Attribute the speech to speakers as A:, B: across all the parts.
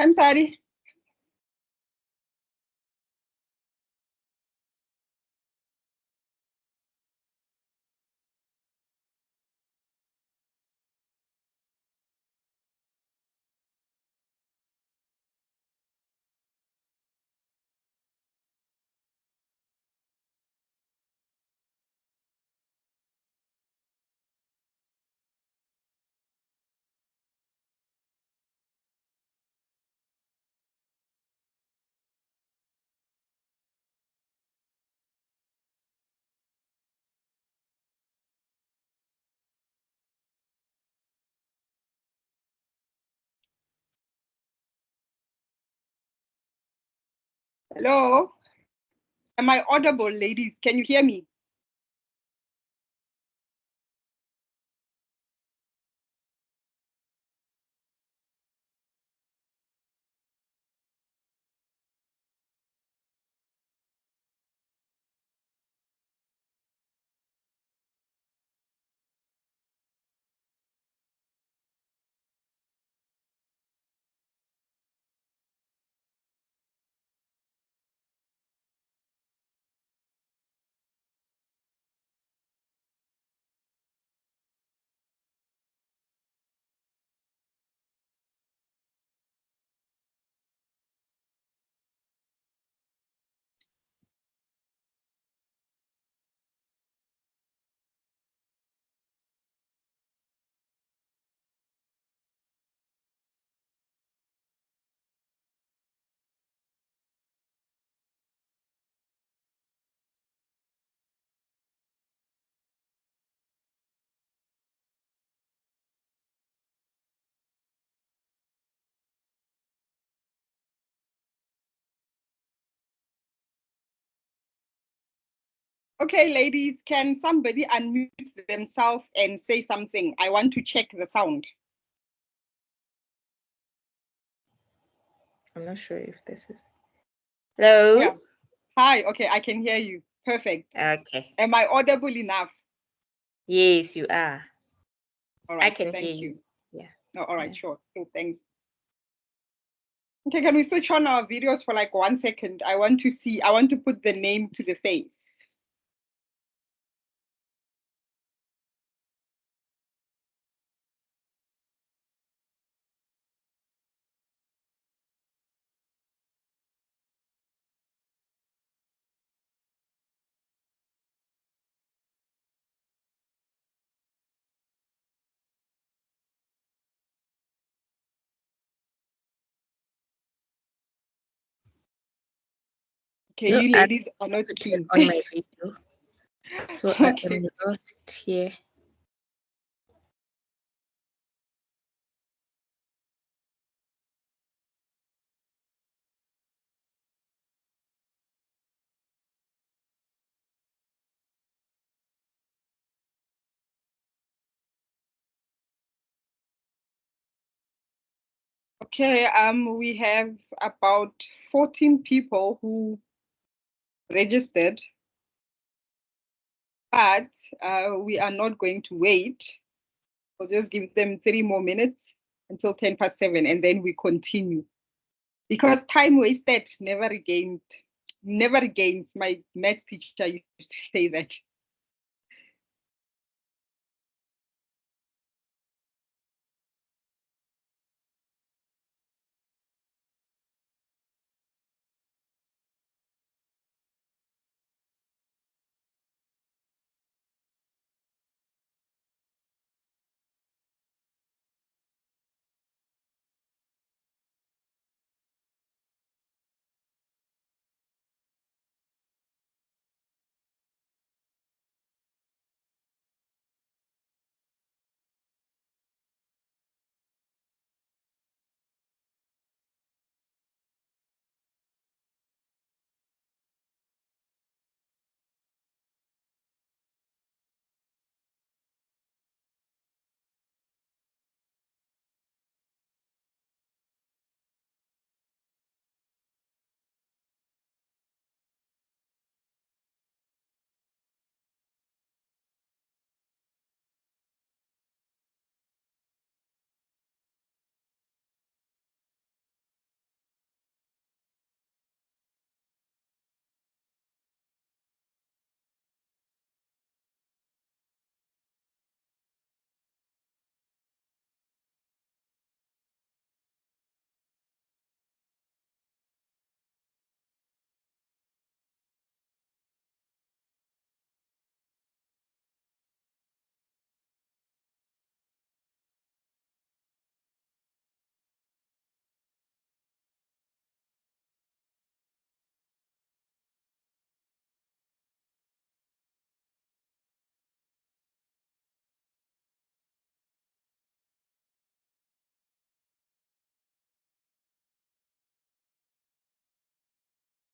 A: I'm sorry. Hello? Am I audible, ladies? Can you hear me? Okay, ladies, can somebody unmute themselves and say something? I want to check the sound.
B: I'm not sure if this is. Hello?
A: Yeah. Hi, okay, I can hear you. Perfect.
B: Okay.
A: Am I audible enough?
B: Yes, you are.
A: All right,
B: I can
A: thank
B: hear
A: you.
B: Yeah.
A: No, all right,
B: Yeah.
A: sure. So thanks. Okay, can we switch on our videos for like 1 second? I want to put the name to the face. Okay,
B: No,
A: you
B: I
A: ladies are not
B: put it
A: keen.
B: on my video. So I
A: Okay.
B: am not here.
A: Okay, we have about 14 people who registered, but we are not going to wait. We'll just give them 3 more minutes until 7:10, and then we continue. Because time wasted never regained, never regains. My maths teacher used to say that.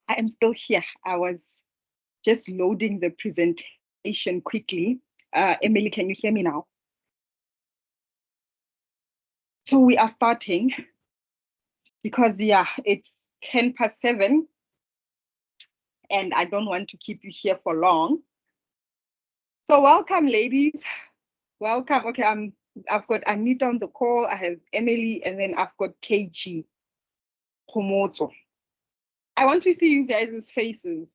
A: I am still here. I was just loading the presentation quickly. Emily, can you hear me now? So we are starting because, yeah, it's 7:10 and I don't want to keep you here for long. So welcome, ladies. Welcome. Okay, I've got Anita on the call. I have Emily, and then I've got KG Komoto. I want to see you guys' faces.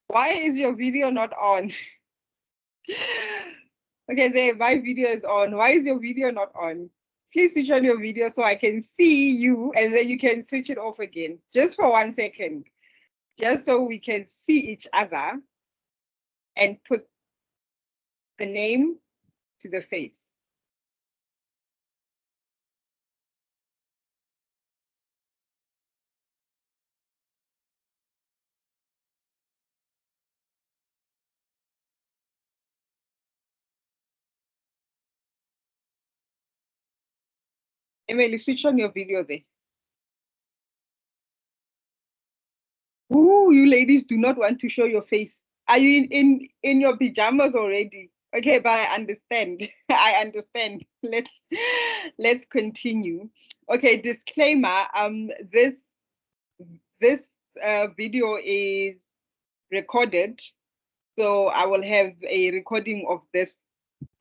A: Why is your video not on? Okay, there, my video is on. Why is your video not on? Please switch on your video so I can see you, and then you can switch it off again, just for 1 second, just so we can see each other and put the name to the face. Emily, switch on your video there. Ooh, you ladies do not want to show your face. Are you in your pajamas already? Okay, but I understand. I understand. Let's continue. Okay, disclaimer. This video is recorded, so I will have a recording of this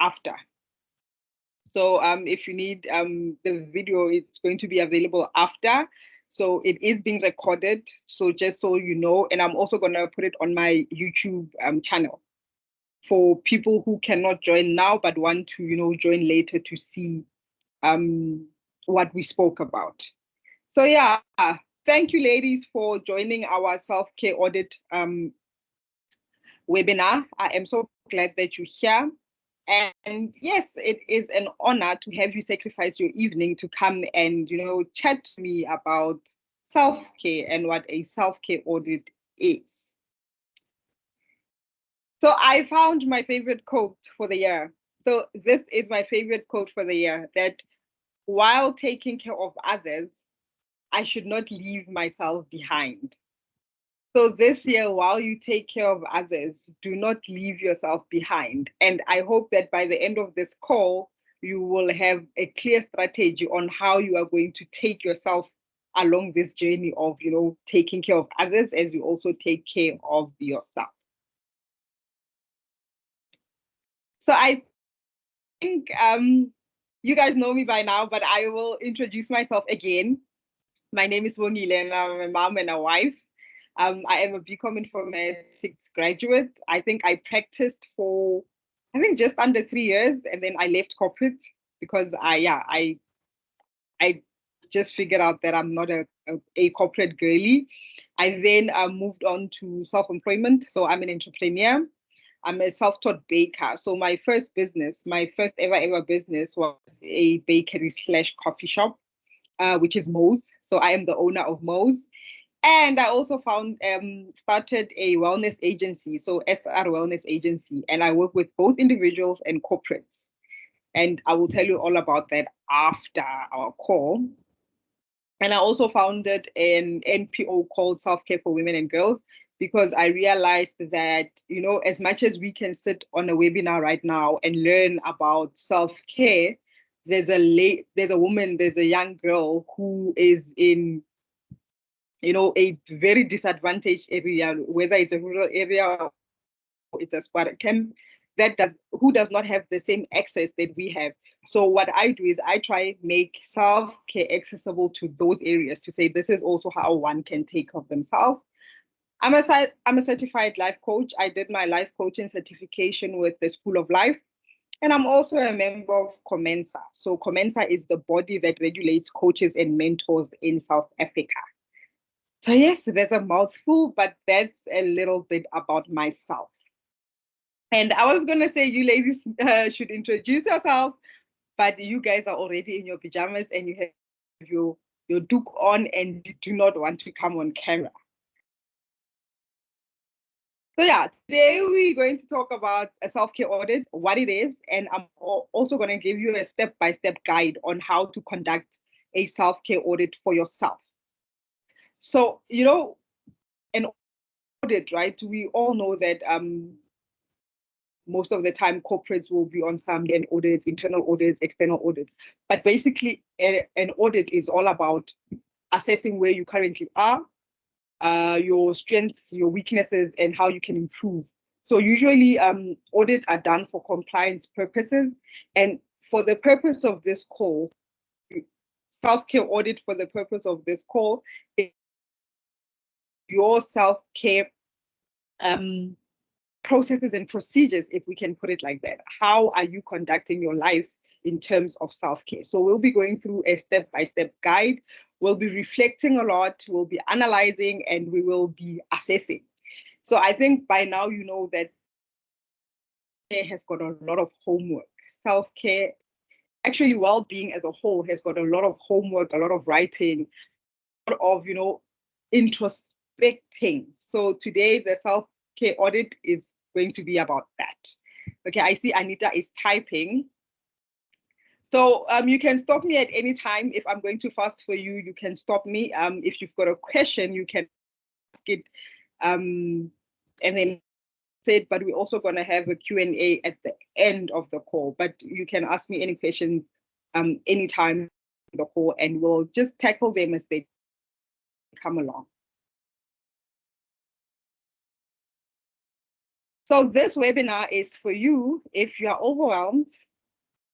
A: after. So if you need the video, it's going to be available after. So it is being recorded. So just so you know, and I'm also gonna put it on my YouTube channel for people who cannot join now but want to, join later to see what we spoke about. So yeah, thank you, ladies, for joining our self-care audit webinar. I am so glad that you're here. And yes, it is an honor to have you sacrifice your evening to come and, chat to me about self-care and what a self-care audit is. So I found my favorite quote for the year. So this is my favorite quote for the year, that while taking care of others, I should not leave myself behind. So this year, while you take care of others, do not leave yourself behind. And I hope that by the end of this call, you will have a clear strategy on how you are going to take yourself along this journey of, taking care of others as you also take care of yourself. So I think you guys know me by now, but I will introduce myself again. My name is Wongile and I'm a mom and a wife. I am a BCom Informatics graduate. I think I practiced for, just under 3 years, and then I left corporate because I just figured out that I'm not a corporate girly. I then moved on to self-employment. So I'm an entrepreneur. I'm a self-taught baker. So my first business, my first ever business was a bakery / coffee shop, which is Mo's. So I am the owner of Mo's. And I also started a wellness agency, so SR Wellness Agency, and I work with both individuals and corporates. And I will tell you all about that after our call. And I also founded an NPO called Self Care for Women and Girls, because I realized that, as much as we can sit on a webinar right now and learn about self-care, there's a woman, there's a young girl who is in a very disadvantaged area, whether it's a rural area or it's a squatter camp, who does not have the same access that we have. So what I do is I try make self-care accessible to those areas, to say this is also how one can take care of themselves. I'm a certified life coach. I did my life coaching certification with the School of Life. And I'm also a member of Comensa. So Comensa is the body that regulates coaches and mentors in South Africa. So yes, there's a mouthful, but that's a little bit about myself. And I was going to say you ladies should introduce yourself, but you guys are already in your pajamas and you have your duke on and you do not want to come on camera. So yeah, today we're going to talk about a self-care audit, what it is, and I'm also going to give you a step-by-step guide on how to conduct a self-care audit for yourself. So, an audit, right? We all know that most of the time corporates will be on some audits, internal audits, external audits. But basically, an audit is all about assessing where you currently are, your strengths, your weaknesses, and how you can improve. So usually audits are done for compliance purposes. And for the purpose of this call, self-care audit for the purpose of this call is your self-care processes and procedures, if we can put it like that. How are you conducting your life in terms of self-care? So we'll be going through a step-by-step guide. We'll be reflecting a lot, we'll be analyzing, and we will be assessing. So I think by now you know that care has got a lot of homework. Self-care, actually well-being as a whole has got a lot of homework, a lot of writing, a lot of, introspecting. So today the self-care audit is going to be about that. Okay, I see Anita is typing. So you can stop me at any time. If I'm going too fast for you, you can stop me. If you've got a question, you can ask it. And then said, but we're also going to have a Q&A at the end of the call. But you can ask me any questions anytime in the call, and we'll just tackle them as they come along. So this webinar is for you if you are overwhelmed,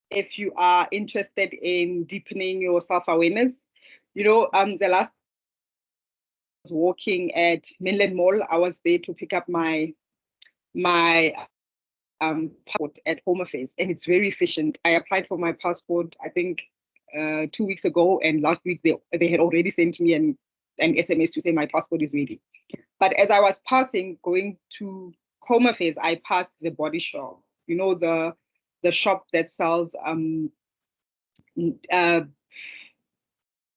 A: if you are interested in deepening your self-awareness. The last I was walking at Mainland Mall, I was there to pick up my passport at Home Affairs, and it's very efficient. I applied for my passport, I think 2 weeks ago, and last week they had already sent me an SMS to say my passport is ready. But as I was passing, going to Home Affairs, I passed the Body Shop, the shop that sells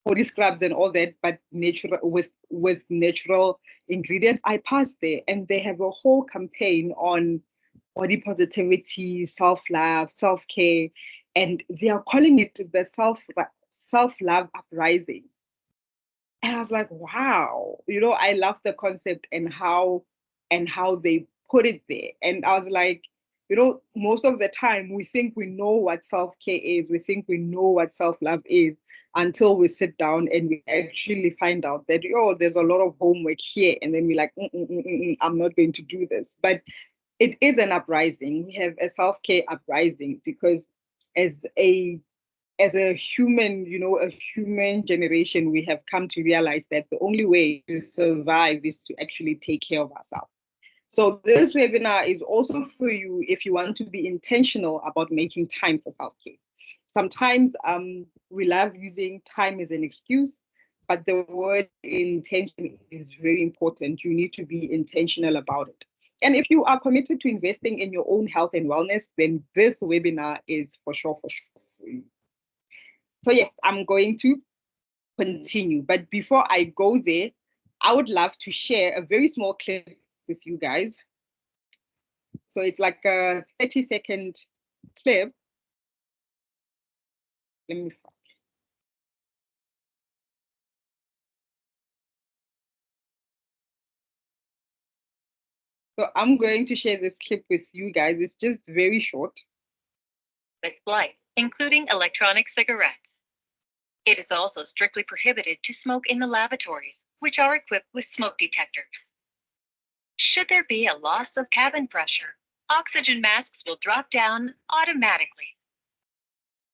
A: body scrubs and all that, but natural with natural ingredients. I passed there, and they have a whole campaign on body positivity, self-love, self-care, and they are calling it the self-love uprising. And I was like, wow, I love the concept and how they put it there. And I was like, most of the time we think we know what self-care is, we think we know what self-love is, until we sit down and we actually find out that, there's a lot of homework here. And then we're like, I'm not going to do this. But it is an uprising. We have a self-care uprising because as a human, a human generation, we have come to realize that the only way to survive is to actually take care of ourselves. So this webinar is also for you if you want to be intentional about making time for self-care. Sometimes we love using time as an excuse, but the word intention is very important. You need to be intentional about it. And if you are committed to investing in your own health and wellness, then this webinar is for sure for you. So yes, I'm going to continue. But before I go there, I would love to share a very small clip with you guys. So it's like a 30-second clip. Let me find. So I'm going to share this clip with you guys. It's just very short.
C: With life, including electronic cigarettes. It is also strictly prohibited to smoke in the lavatories, which are equipped with smoke detectors. Should there be a loss of cabin pressure, oxygen masks will drop down automatically.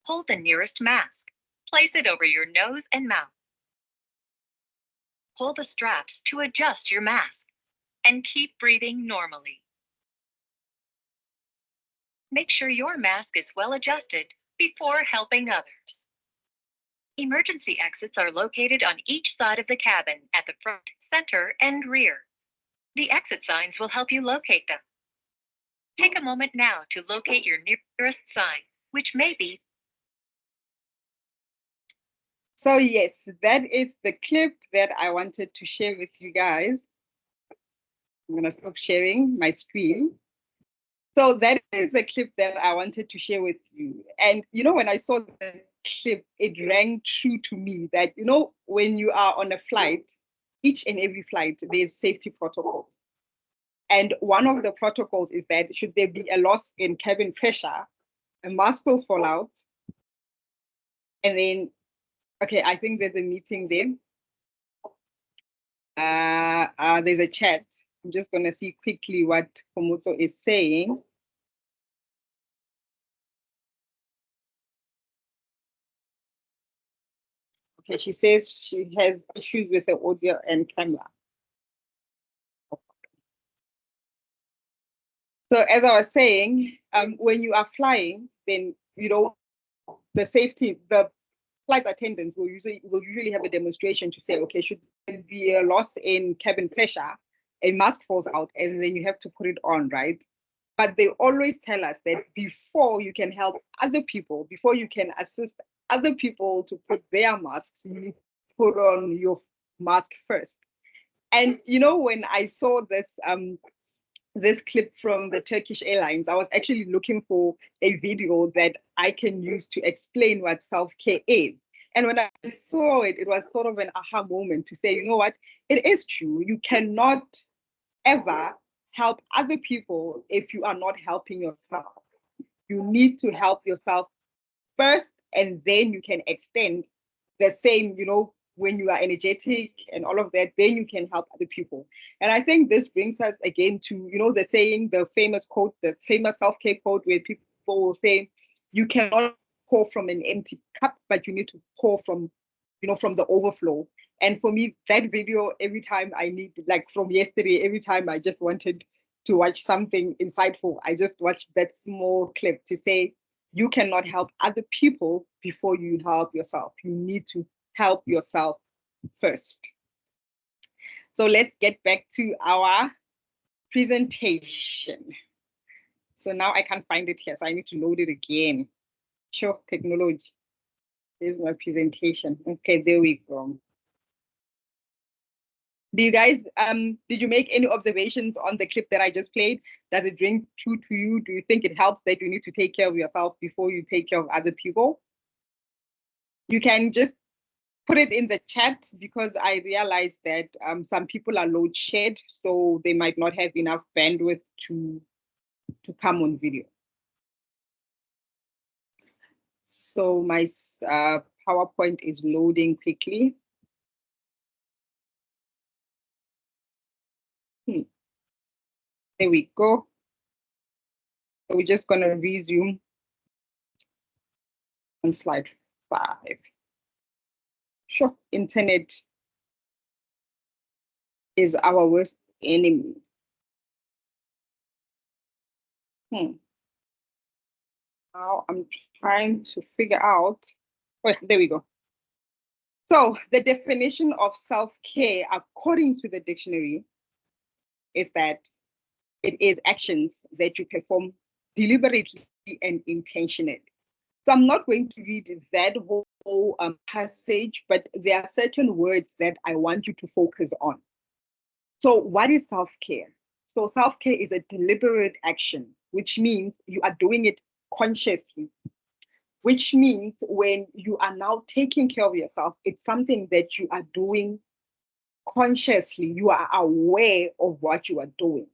C: Hold the nearest mask. Place it over your nose and mouth. Pull the straps to adjust your mask and keep breathing normally. Make sure your mask is well adjusted before helping others. Emergency exits are located on each side of the cabin at the front, center, and rear. The exit signs will help you locate them. Take a moment now to locate your nearest sign, which may be.
A: So yes, that is the clip that I wanted to share with you guys. I'm going to stop sharing my screen. So that is the clip that I wanted to share with you. And, when I saw the clip, it rang true to me that, when you are on a flight, each and every flight, there's safety protocols. And one of the protocols is that should there be a loss in cabin pressure, a mask will fall out. And then, okay, I think there's a meeting there. There's a chat. I'm just going to see quickly what Komoto is saying. Okay, she says she has issues with the audio and camera. So as I was saying, when you are flying, then the safety, the flight attendants will usually have a demonstration to say, okay, should there be a loss in cabin pressure, a mask falls out, and then you have to put it on, right? But they always tell us that before you can help other people, before you can assist other people to put their masks, you need to put on your mask first. And when I saw this clip from the Turkish Airlines, I was actually looking for a video that I can use to explain what self-care is. And when I saw it, it was sort of an aha moment to say, you know what, it is true. You cannot ever help other people if you are not helping yourself. You need to help yourself first, and then you can extend the same, when you are energetic and all of that, then you can help other people. And I think this brings us again to, the saying, the famous quote, the famous self-care quote, where people will say, you cannot pour from an empty cup, but you need to pour from, from the overflow. And for me, that video, every time I need, like from yesterday, every time I just wanted to watch something insightful, I just watched that small clip to say, you cannot help other people before you help yourself. You need to help yourself first. So let's get back to our presentation. So now I can't find it here, so I need to load it again. Sure, technology. Here's my presentation. Okay, there we go. Do you guys, did you make any observations on the clip that I just played? Does it ring true to you? Do you think it helps that you need to take care of yourself before you take care of other people? You can just put it in the chat, because I realized that some people are load shed, so they might not have enough bandwidth to come on video. So my PowerPoint is loading quickly. There we go. So we're just going to resume on slide 5. Sure, internet is our worst enemy. Now I'm trying to figure out. Oh, there we go. So the definition of self-care, according to the dictionary, is that it is actions that you perform deliberately and intentionally. So I'm not going to read that whole passage, but there are certain words that I want you to focus on. So what is self-care? So self-care is a deliberate action, which means you are doing it consciously, which means when you are now taking care of yourself, it's something that you are doing consciously. You are aware of what you are doing.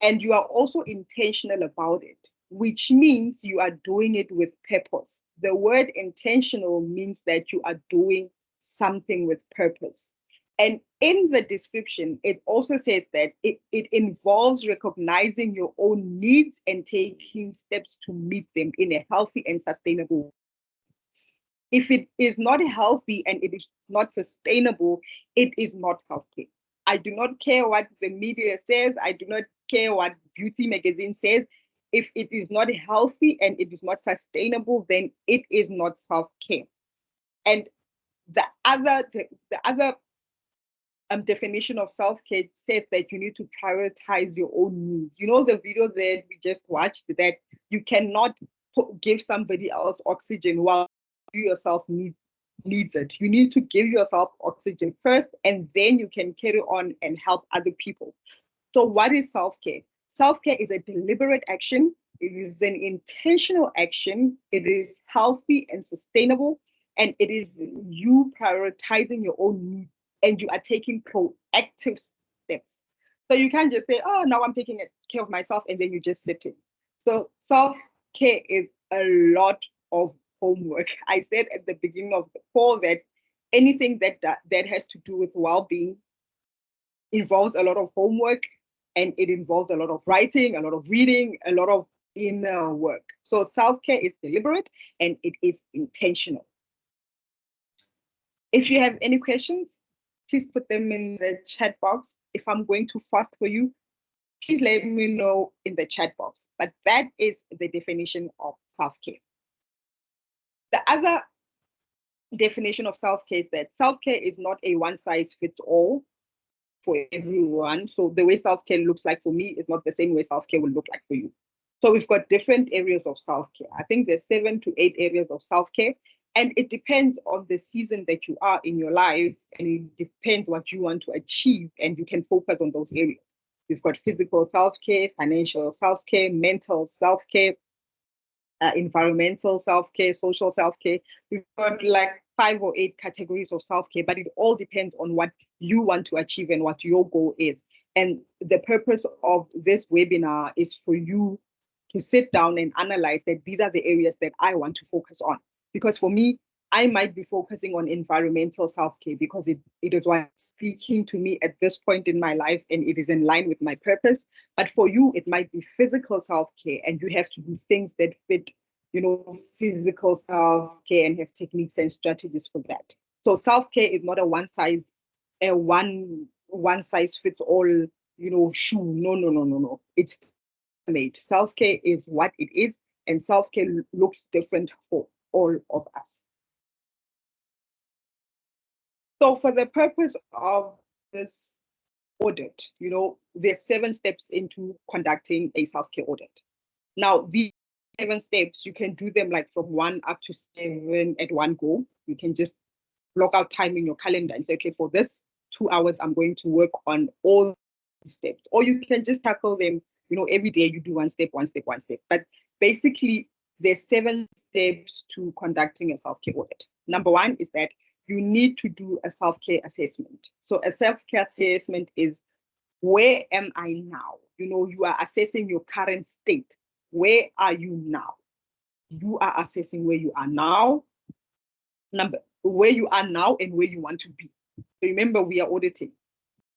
A: And you are also intentional about it, which means you are doing it with purpose. The word intentional means that you are doing something with purpose. And in the description, it also says that it involves recognizing your own needs and taking steps to meet them in a healthy and sustainable way. If it is not healthy and it is not sustainable, it is not self-care. I do not care what the media says. I do not care what beauty magazine says. If it is not healthy and it is not sustainable, then it is not self-care. And the other definition of self-care says that you need to prioritize your own needs. You know, the video that we just watched, that you cannot give somebody else oxygen while you yourself needs it. You need to give yourself oxygen first, and then you can carry on and help other people. So what is self-care? Self-care is a deliberate action. It is an intentional action. It is healthy and sustainable, and it is you prioritizing your own needs, and you are taking proactive steps. So you can't just say, oh, now I'm taking care of myself, and then you just sit in. So self-care is a lot of homework. I said at the beginning of the call that anything that has to do with well-being involves a lot of homework, and it involves a lot of writing, a lot of reading, a lot of inner work. So self-care is deliberate and it is intentional. If you have any questions, please put them in the chat box. If I'm going too fast for you, please let me know in the chat box. But that is the definition of self-care. The other definition of self-care is that self-care is not a one-size-fits-all for everyone. So the way self-care looks like for me is not the same way self-care will look like for you. So we've got different areas of self-care. I think there's 7 to 8 areas of self-care, and it depends on the season that you are in your life, and it depends what you want to achieve, and you can focus on those areas. We've got physical self-care, financial self-care, mental self-care, environmental self-care, social self-care. We've got like 5 or 8 categories of self-care, but it all depends on what you want to achieve and what your goal is. And the purpose of this webinar is for you to sit down and analyze that these are the areas that I want to focus on. Because for me, I might be focusing on environmental self-care because it is what's speaking to me at this point in my life, and it is in line with my purpose. But for you, it might be physical self-care, and you have to do things that fit, physical self-care, and have techniques and strategies for that. So self-care is not a one size fits all, shoe. No. It's made. Self-care is what it is, and self-care looks different for all of us. So for the purpose of this audit, there's 7 steps into conducting a self-care audit. Now, these 7 steps, you can do them like from 1 up to 7 at one go. You can just block out time in your calendar and say, okay, for this 2 hours, I'm going to work on all these steps. Or you can just tackle them, every day you do one step. But basically, there's 7 steps to conducting a self-care audit. Number 1 is that you need to do a self-care assessment. So a self-care assessment is, where am I now? You are assessing your current state. Where are you now? You are assessing where you are now, where you are now and where you want to be. Remember, we are auditing.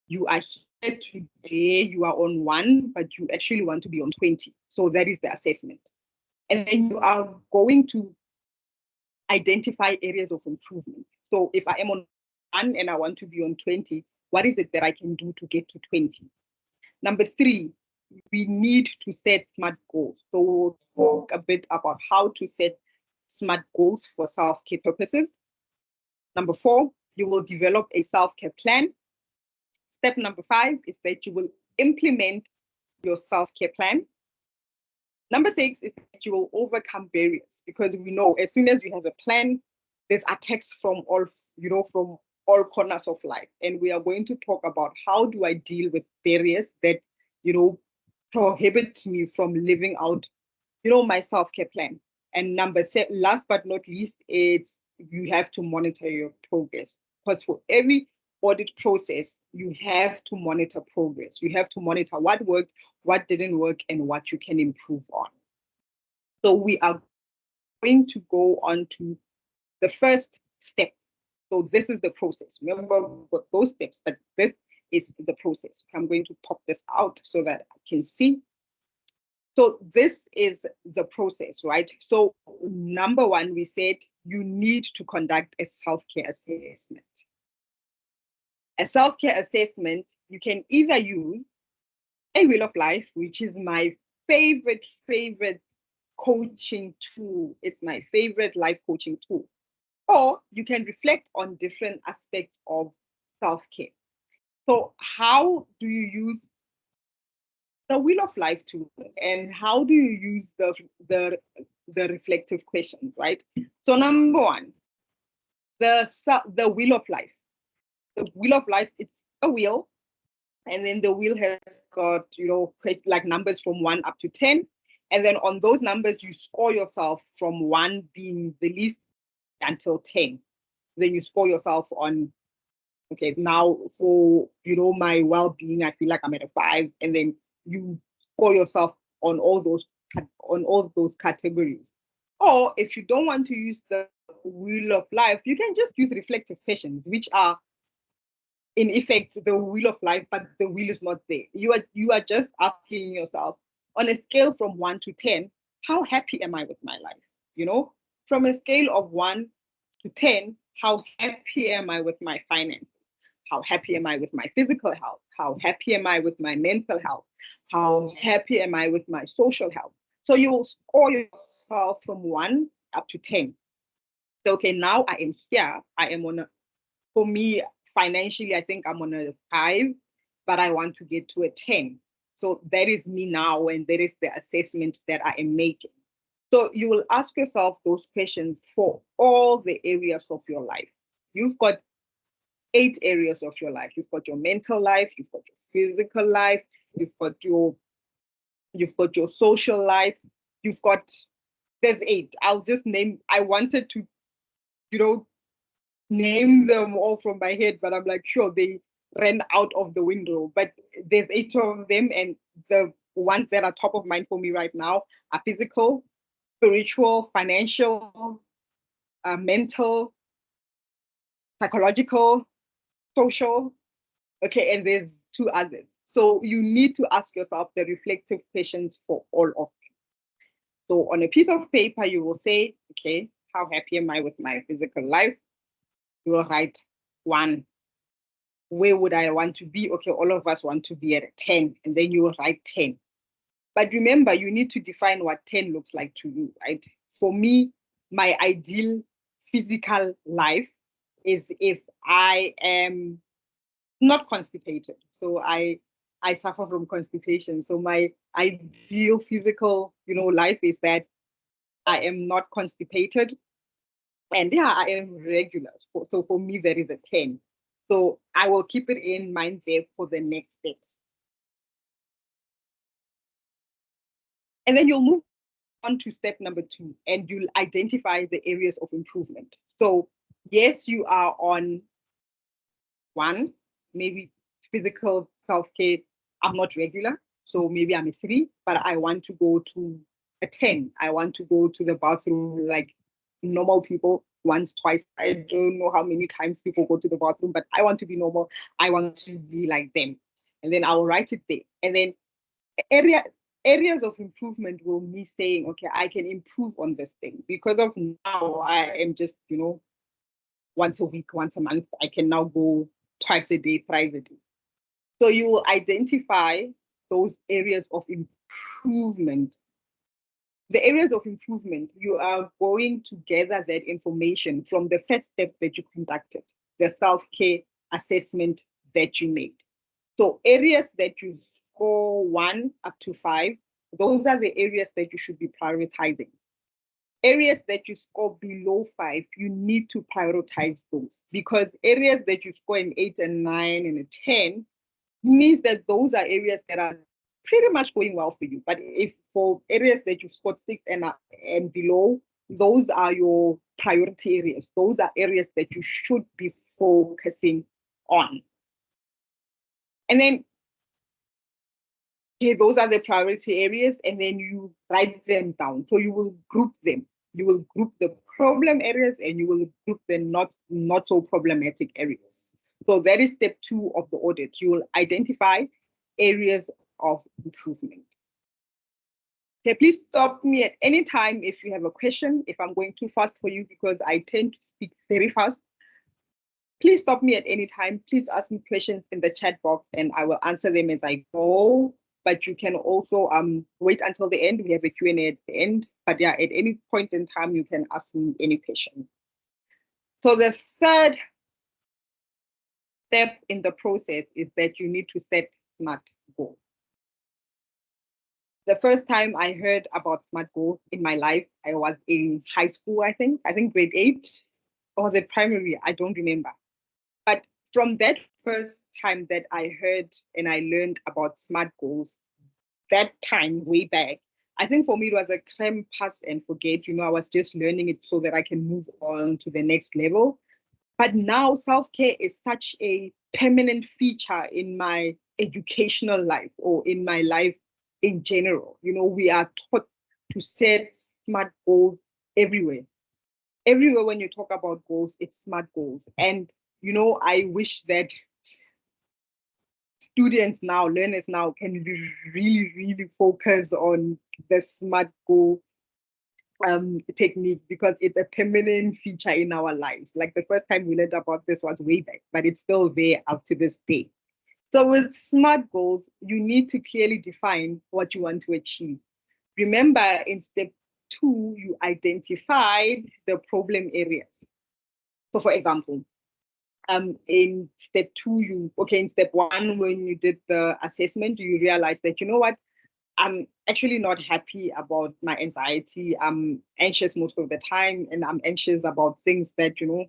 A: You are here today, you are on 1, but you actually want to be on 20. So that is the assessment. And then you are going to identify areas of improvement. So if I am on 1 and I want to be on 20, what is it that I can do to get to 20? Number 3, we need to set SMART goals. So we'll talk a bit about how to set SMART goals for self-care purposes. Number 4, you will develop a self-care plan. Step number 5 is that you will implement your self-care plan. Number 6 is that you will overcome barriers, because we know as soon as you have a plan, there's attacks from all, from all corners of life. And we are going to talk about how do I deal with barriers that, prohibit me from living out, my self-care plan. And number 7, last but not least, it's you have to monitor your progress. Because for every audit process, you have to monitor progress. You have to monitor what worked, what didn't work, and what you can improve on. So we are going to go on to the first step. So this is the process. Remember, we've got those steps, but this is the process. I'm going to pop this out so that I can see. So this is the process, right? So number 1, we said you need to conduct a self-care assessment. A self-care assessment, you can either use a Wheel of Life, which is my favorite coaching tool. It's my favorite life coaching tool. Or you can reflect on different aspects of self-care. So how do you use the Wheel of Life tool, and how do you use the reflective questions, right? So number 1, the Wheel of Life. The Wheel of Life, it's a wheel, and then the wheel has got, like numbers from 1 up to 10. And then on those numbers, you score yourself from 1 being the least until 10. Then you score yourself on Okay, now for, my well-being, I feel like I'm at a 5, and then you score yourself on all those categories. Or if you don't want to use the wheel of life, you can just use reflective questions, which are in effect the wheel of life, but the wheel is not there. You are just asking yourself, on a scale from 1 to 10, how happy am I with my life? From a scale of 1 to 10, how happy am I with my finances? How happy am I with my physical health? How happy am I with my mental health? How happy am I with my social health? So you will score yourself from 1 up to 10. So, okay, now I am here. I am for me, financially, I think I'm on a 5, but I want to get to a 10. So that is me now, and that is the assessment that I am making. So you will ask yourself those questions for all the areas of your life. You've got 8 areas of your life. You've got your mental life, you've got your physical life, you've got your social life, there's 8. I'll just name, I wanted to, name them all from my head, but I'm like, sure, they ran out of the window. But there's 8 of them, and the ones that are top of mind for me right now are physical, spiritual, financial, mental, psychological, social. Okay, and there's 2 others. So you need to ask yourself the reflective questions for all of them. So on a piece of paper, you will say, okay, how happy am I with my physical life? You will write 1. Where would I want to be? Okay, all of us want to be at a 10, and then you will write 10. But remember, you need to define what 10 looks like to you, right? For me, my ideal physical life is if I am not constipated. So I suffer from constipation. So my ideal physical, life is that I am not constipated, and yeah, I am regular. So for me, that is a 10. So I will keep it in mind there for the next steps. And then you'll move on to step number 2, and you'll identify the areas of improvement. So yes, you are on 1, maybe physical self-care. I'm not regular, so maybe I'm a 3, but I want to go to a 10. I want to go to the bathroom like normal people once, twice. I don't know how many times people go to the bathroom, but I want to be normal. I want to be like them. And then I'll write it there. And then areas of improvement will me saying, okay, I can improve on this thing. Because of now, I am just, once a week, once a month, I can now go twice a day privately. So you will identify those areas of improvement. The areas of improvement, you are going to gather that information from the first step that you conducted, the self-care assessment that you made. So areas that you score 1 up to 5, those are the areas that you should be prioritizing. Areas that you score below 5, you need to prioritize those, because areas that you score an 8 and 9 and a 10 means that those are areas that are pretty much going well for you. But if for areas that you scored 6 and below, those are your priority areas. Those are areas that you should be focusing on. And then, okay, those are the priority areas, and then you write them down. So you will group them. You will group the problem areas, and you will group the not so problematic areas. So that is step 2 of the audit. You will identify areas of improvement. Okay, please stop me at any time if you have a question, if I'm going too fast for you, because I tend to speak very fast. Please stop me at any time. Please ask me questions in the chat box, and I will answer them as I go. But you can also wait until the end. We have a Q&A at the end. But yeah, at any point in time, you can ask me any question. So the third step in the process is that you need to set SMART goals. The first time I heard about SMART goals in my life, I was in high school, I think grade 8. Or was it primary? I don't remember. But from that first time that I heard and I learned about SMART goals, that time way back, I think for me it was a cram, pass and forget. I was just learning it so that I can move on to the next level. But now self-care is such a permanent feature in my educational life or in my life in general. You know, we are taught to set smart goals everywhere. Everywhere when you talk about goals, it's smart goals. And, you know, I wish that students now, learners now can really, really focus on the smart goal technique because it's a permanent feature in our lives. Like the first time we learned about this was way back, but it's still there up to this day. So with SMART goals, you need to clearly define what you want to achieve. Remember, in step 2, you identified the problem areas. So for example, in step 2, in step 1, when you did the assessment, you realized that, you know what, I'm actually not happy about my anxiety. I'm anxious most of the time, and I'm anxious about things that, you know,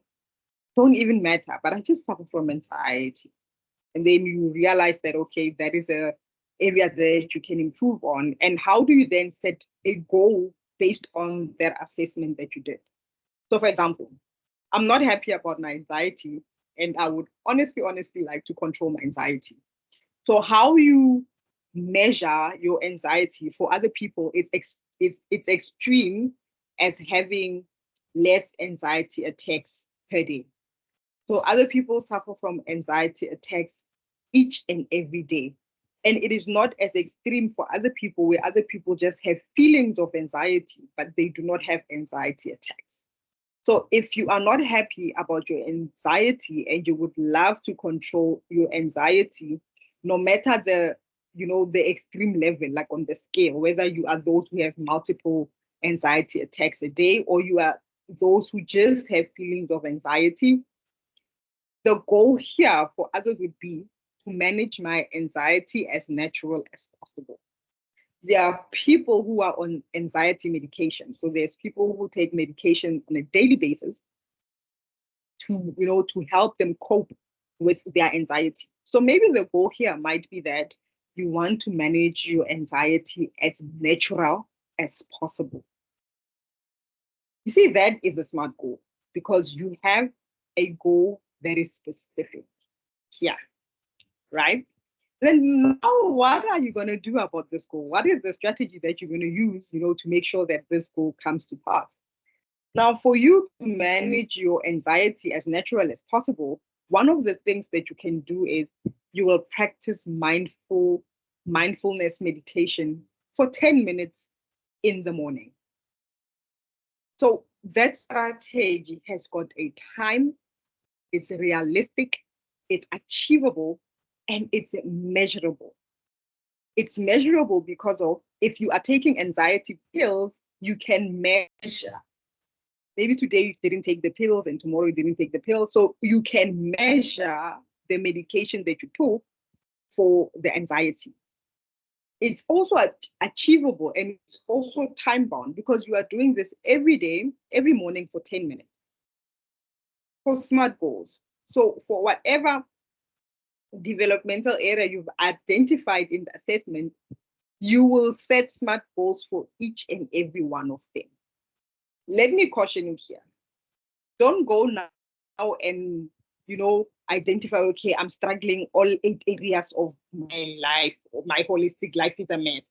A: don't even matter, but I just suffer from anxiety. And then you realize that, okay, that is a area that you can improve on. And how do you then set a goal based on that assessment that you did? So for example, I'm not happy about my anxiety, and I would honestly like to control my anxiety. So how you measure your anxiety for other people, it's extreme as having less anxiety attacks per day. So other people suffer from anxiety attacks each and every day. And it is not as extreme for other people, where other people just have feelings of anxiety, but they do not have anxiety attacks. So if you are not happy about your anxiety and you would love to control your anxiety, no matter the, you know, the extreme level, like on the scale, whether you are those who have multiple anxiety attacks a day or you are those who just have feelings of anxiety, the goal here for others would be to manage my anxiety as natural as possible. There are people who are on anxiety medication. So there's people who take medication on a daily basis to, you know, to help them cope with their anxiety. So maybe the goal here might be that you want to manage your anxiety as natural as possible. You see, that is a smart goal because you have a goal that is specific here, right? Then now what are you going to do about this goal? What is the strategy that you're going to use, you know, to make sure that this goal comes to pass? Now, for you to manage your anxiety as natural as possible, one of the things that you can do is you will practice mindfulness meditation for 10 minutes in the morning. So that strategy has got a time, it's realistic, it's achievable, and it's measurable. It's measurable because of if you are taking anxiety pills, you can measure. Maybe today you didn't take the pills and tomorrow you didn't take the pills. So you can measure the medication that you took for the anxiety. It's also achievable and it's also time bound because you are doing this every day, every morning for 10 minutes. For SMART goals. So for whatever developmental area you've identified in the assessment, you will set SMART goals for each and every one of them. Let me caution you here. Don't go now and, you know, identify, okay, I'm struggling all 8 areas of my life, or my holistic life is a mess.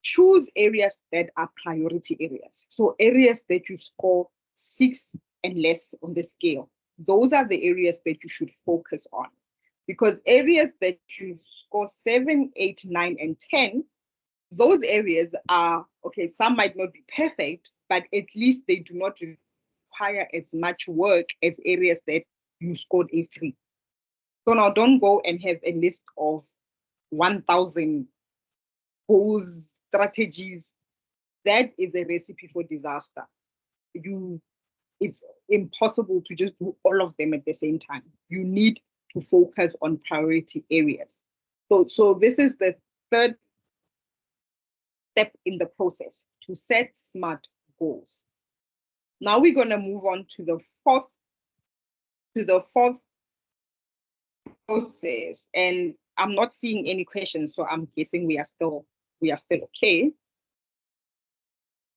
A: Choose areas that are priority areas. So areas that you score 6 and less on the scale. Those are the areas that you should focus on. Because areas that you score 7, 8, 9, and 10, those areas are, okay, some might not be perfect, but at least they do not require as much work as areas that you scored a 3. So now don't go and have a list of 1,000 goals, strategies. That is a recipe for disaster. It's impossible to just do all of them at the same time. You need to focus on priority areas. So this is the third step in the process, to set SMART goals. Now we're going to move on to the fourth process, and I'm not seeing any questions, so I'm guessing we are still okay.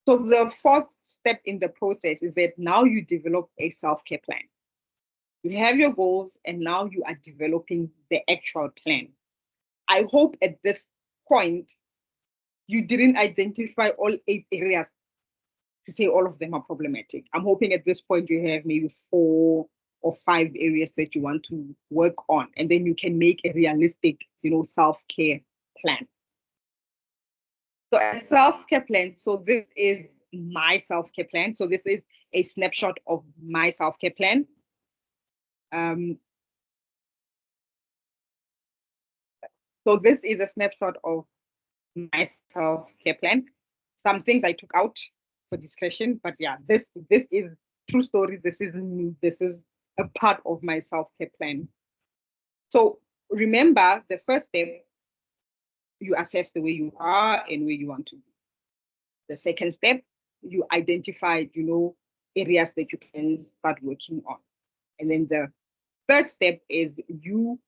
A: So the fourth step in the process is that now you develop a self-care plan. You have your goals, and now you are developing the actual plan. I hope at this point you didn't identify all 8 areas to say all of them are problematic. I'm hoping at this point you have maybe 4 or 5 areas that you want to work on, and then you can make a realistic, self-care plan. So a self-care plan, so this is my self-care plan. So this is a snapshot of my self-care plan. So this is a snapshot of my self-care plan. Some things I took out for discussion, but yeah, this is true story. This is me. This is a part of my self-care plan. So remember, the first step, you assess the way you are and where you want to be. The second step, you identify, areas that you can start working on. And then the third step is you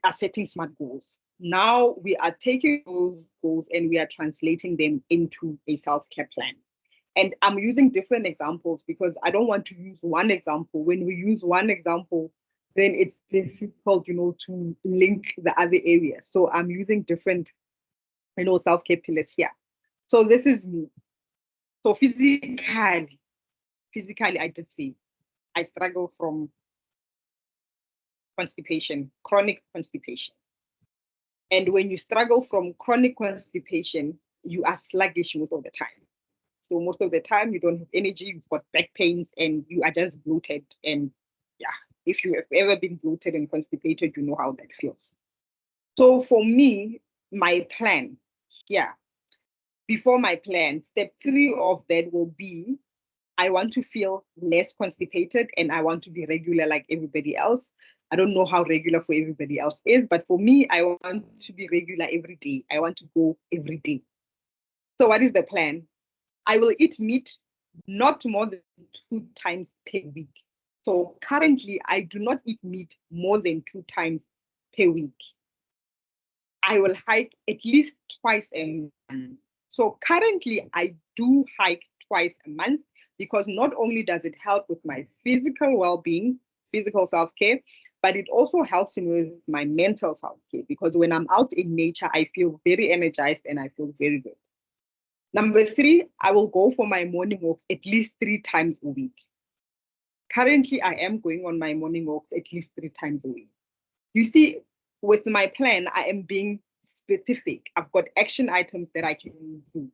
A: are setting smart goals. Now we are taking those goals and we are translating them into a self-care plan. And I'm using different examples because I don't want to use one example. When we use one example, then it's difficult, to link the other areas. So I'm using different, self-care pillars here. So this is me. So physically, I did say I struggle from constipation, chronic constipation. And when you struggle from chronic constipation, you are sluggish most of the time. So most of the time you don't have energy, you've got back pains, and you are just bloated. And yeah, if you have ever been bloated and constipated, you know how that feels. So for me, my plan, before my plan, step 3 of that will be I want to feel less constipated and I want to be regular like everybody else. I don't know how regular for everybody else is, but for me, I want to be regular every day. I want to go every day. So what is the plan? I will eat meat not more than 2 times per week. So currently, I do not eat meat more than 2 times per week. I will hike at least twice a month. So currently, I do hike twice a month because not only does it help with my physical well-being, physical self-care, but it also helps me with my mental self-care because when I'm out in nature, I feel very energized and I feel very good. Number 3, I will go for my morning walks at least 3 times a week. Currently, I am going on my morning walks at least 3 times a week. You see, with my plan, I am being specific. I've got action items that I can do.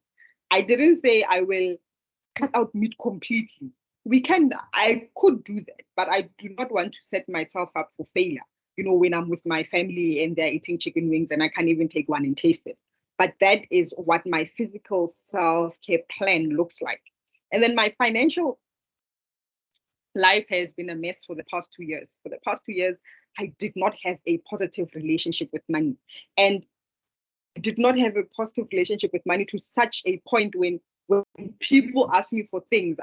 A: I didn't say I will cut out meat completely. I could do that, but I do not want to set myself up for failure. When I'm with my family and they're eating chicken wings and I can't even take one and taste it. But that is what my physical self-care plan looks like. And then my financial life has been a mess for the past 2 years. For the past 2 years, I did not have a positive relationship with money. And I did not have a positive relationship with money to such a point when people ask me for things,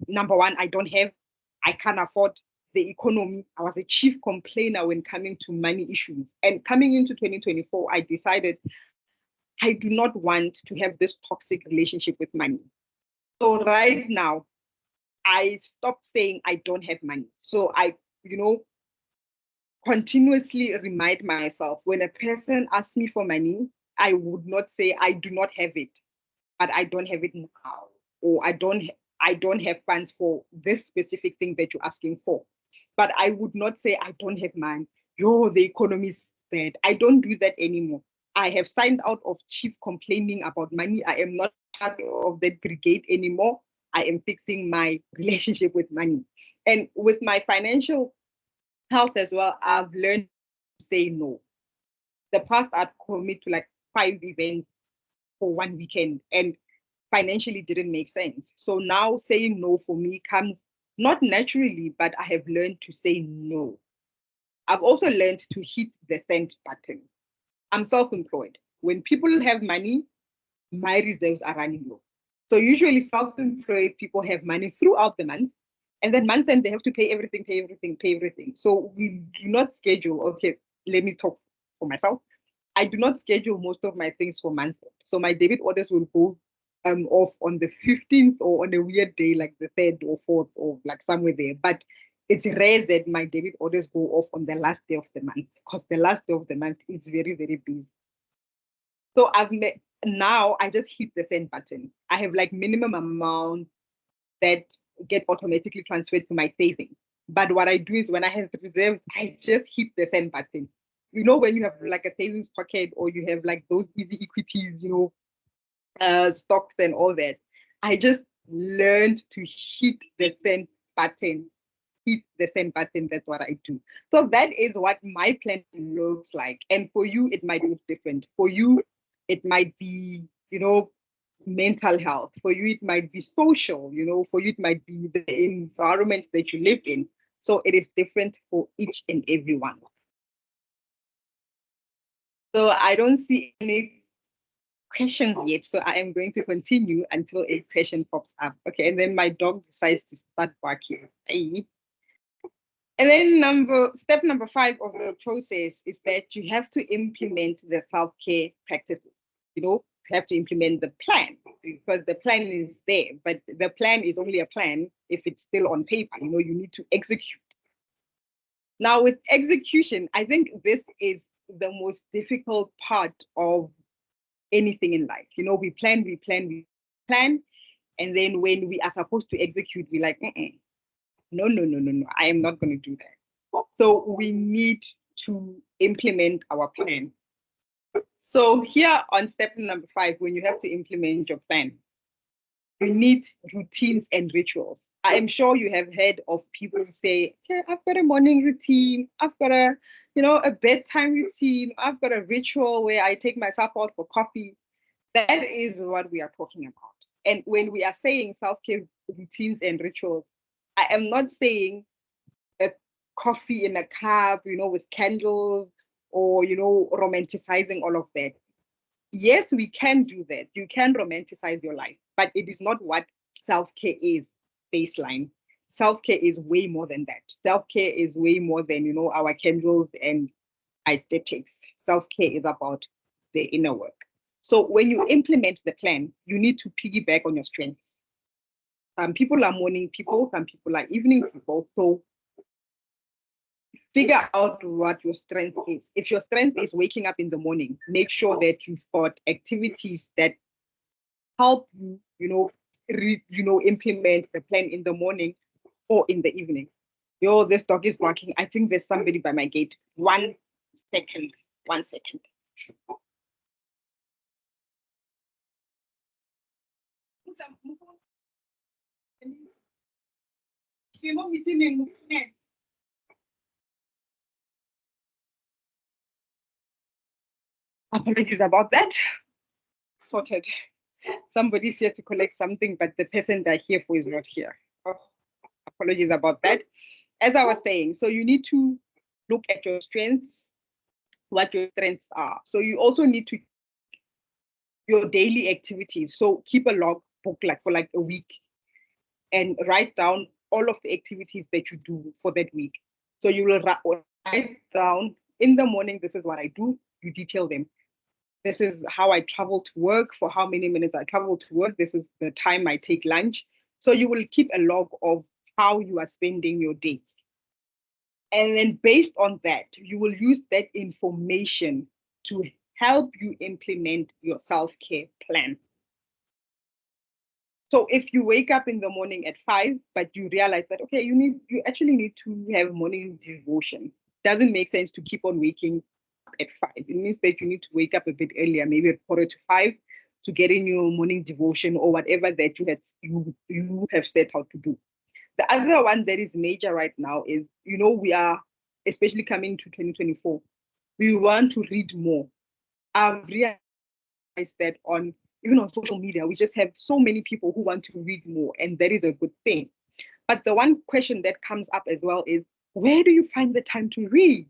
A: number one, I don't have, I can't afford the economy. I was a chief complainer when coming to money issues. And coming into 2024, I decided I do not want to have this toxic relationship with money. So right now, I stopped saying I don't have money. So I, continuously remind myself when a person asks me for money, I would not say I do not have it, but I don't have it now, or I don't have funds for this specific thing that you're asking for. But I would not say I don't have money. The economy is bad. I don't do that anymore. I have signed out of chief complaining about money. I am not part of that brigade anymore. I am fixing my relationship with money. And with my financial health as well, I've learned to say no. The past, I'd commit to like 5 events for one weekend and financially didn't make sense. So now saying no for me comes not naturally, but I have learned to say no. I've also learned to hit the send button. I'm self-employed. When people have money, my reserves are running low. So usually self-employed people have money throughout the month, and then month end they have to pay everything. So we do not schedule, okay, let me talk for myself. I do not schedule most of my things for month end. So my debit orders will go off on the 15th or on a weird day like the 3rd or 4th or like somewhere there. But it's rare that my debit orders go off on the last day of the month, because the last day of the month is very, very busy. So now I just hit the send button. I have like minimum amount that get automatically transferred to my savings. But what I do is when I have reserves, I just hit the send button. You know, when you have like a savings pocket or you have like those easy equities, stocks and all that, I just learned to hit the send button. Hit the send button. That's what I do. So that is what my plan looks like. And for you, it might look different. For you, it might be, mental health. For you, it might be social. For you, it might be the environment that you live in. So it is different for each and every one. So I don't see any questions yet. So I am going to continue until a question pops up. Okay, and then my dog decides to start barking. Hey. And then step number 5 of the process is that you have to implement the self-care practices. You have to implement the plan, because the plan is there, but the plan is only a plan if it's still on paper. You need to execute. Now with execution, I think this is the most difficult part of anything in life. We plan, and then when we are supposed to execute, we're like, no, I am not going to do that. So we need to implement our plan. So here on step number 5, when you have to implement your plan, you need routines and rituals. I am sure you have heard of people say, okay, I've got a morning routine, I've got a bedtime routine, I've got a ritual where I take myself out for coffee. That is what we are talking about. And when we are saying self-care routines and rituals, I am not saying a coffee in a cup, with candles, or, romanticizing all of that. Yes, we can do that. You can romanticize your life, but it is not what self-care is baseline. Self-care is way more than that. Self-care is way more than, our candles and aesthetics. Self-care is about the inner work. So when you implement the plan, you need to piggyback on your strengths. Some people are morning people, some people are evening people. So figure out what your strength is. If your strength is waking up in the morning, make sure that you've got activities that help you, implement the plan in the morning or in the evening. This dog is barking. I think there's somebody by my gate. 1 second. 1 second. Apologies about that. Sorted. Somebody's here to collect something, but the person they're here for is not here. Oh, apologies about that. As I was saying, so you need to look at your strengths, what your strengths are. So you also need to your daily activities. So keep a log book for a week and write down all of the activities that you do for that week. So you will write down in the morning, this is what I do, you detail them. This is how I travel to work, for how many minutes I travel to work. This is the time I take lunch. So you will keep a log of how you are spending your days. And then based on that, you will use that information to help you implement your self-care plan. So if you wake up in the morning at 5, but you realize that, okay, you actually need to have morning devotion. Doesn't make sense to keep on waking up at 5. It means that you need to wake up a bit earlier, maybe at 4:45, to get in your morning devotion or whatever that you have set out to do. The other one that is major right now is, we are, especially coming to 2024, we want to read more. I've realized that even on social media, we just have so many people who want to read more, and that is a good thing. But the one question that comes up as well is, where do you find the time to read?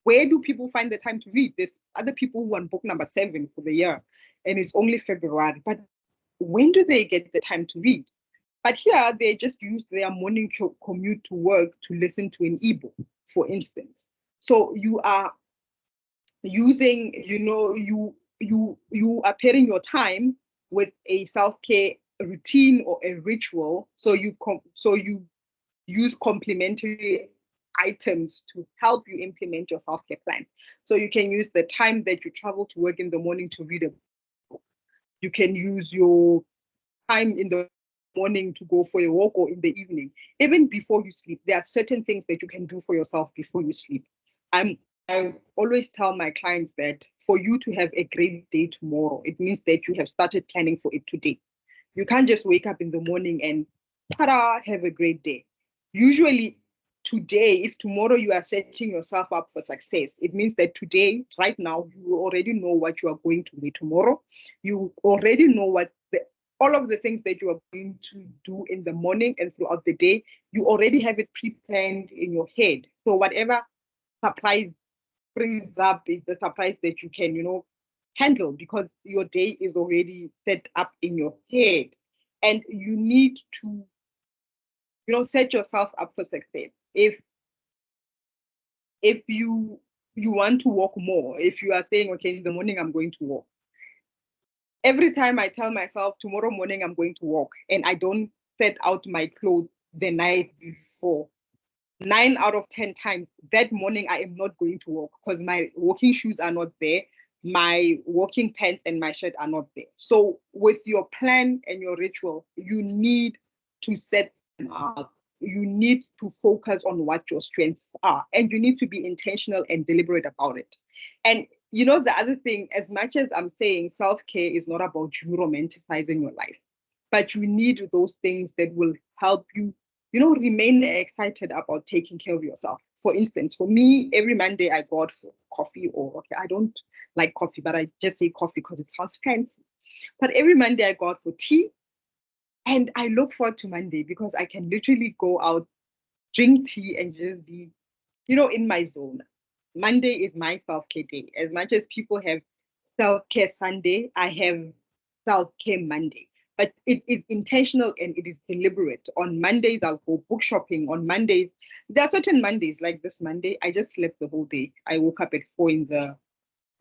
A: Where do people find the time to read? There's other people who are on book number 7 for the year, and it's only February. But when do they get the time to read? But here, they just use their morning commute to work to listen to an ebook, for instance. So you are using, you are pairing your time with a self-care routine or a ritual. So you use complementary items to help you implement your self-care plan. So you can use the time that you travel to work in the morning to read a book. You can use your time in the morning to go for a walk, or in the evening. Even before you sleep, there are certain things that you can do for yourself before you sleep. I always tell my clients that for you to have a great day tomorrow, it means that you have started planning for it today. You can't just wake up in the morning and ta-da, have a great day. Usually today, if tomorrow you are setting yourself up for success, it means that today, right now, you already know what you are going to do tomorrow. You already know what all of the things that you are going to do in the morning and throughout the day, you already have it pre-planned in your head. So whatever surprise brings up is the surprise that you can, handle, because your day is already set up in your head. And you need to, set yourself up for success. If you want to walk more, if you are saying, okay, in the morning I'm going to walk, every time I tell myself tomorrow morning I'm going to walk, and I don't set out my clothes the night before, 9 out of 10 times that morning I am not going to walk, because my walking shoes are not there, my walking pants and my shirt are not there. So with your plan and your ritual, you need to set them up. You need to focus on what your strengths are, and you need to be intentional and deliberate about it. And the other thing, as much as I'm saying self-care is not about you romanticizing your life, but you need those things that will help you, remain excited about taking care of yourself. For instance, for me, every Monday I go out for coffee, or okay, I don't like coffee, but I just say coffee because it sounds fancy. But every Monday I go out for tea, and I look forward to Monday because I can literally go out, drink tea, and just be, in my zone. Monday is my self-care day. As much as people have self-care Sunday, I have self-care Monday. But it is intentional and it is deliberate. On Mondays, I'll go book shopping. On Mondays, there are certain Mondays, like this Monday, I just slept the whole day. I woke up at 4 in the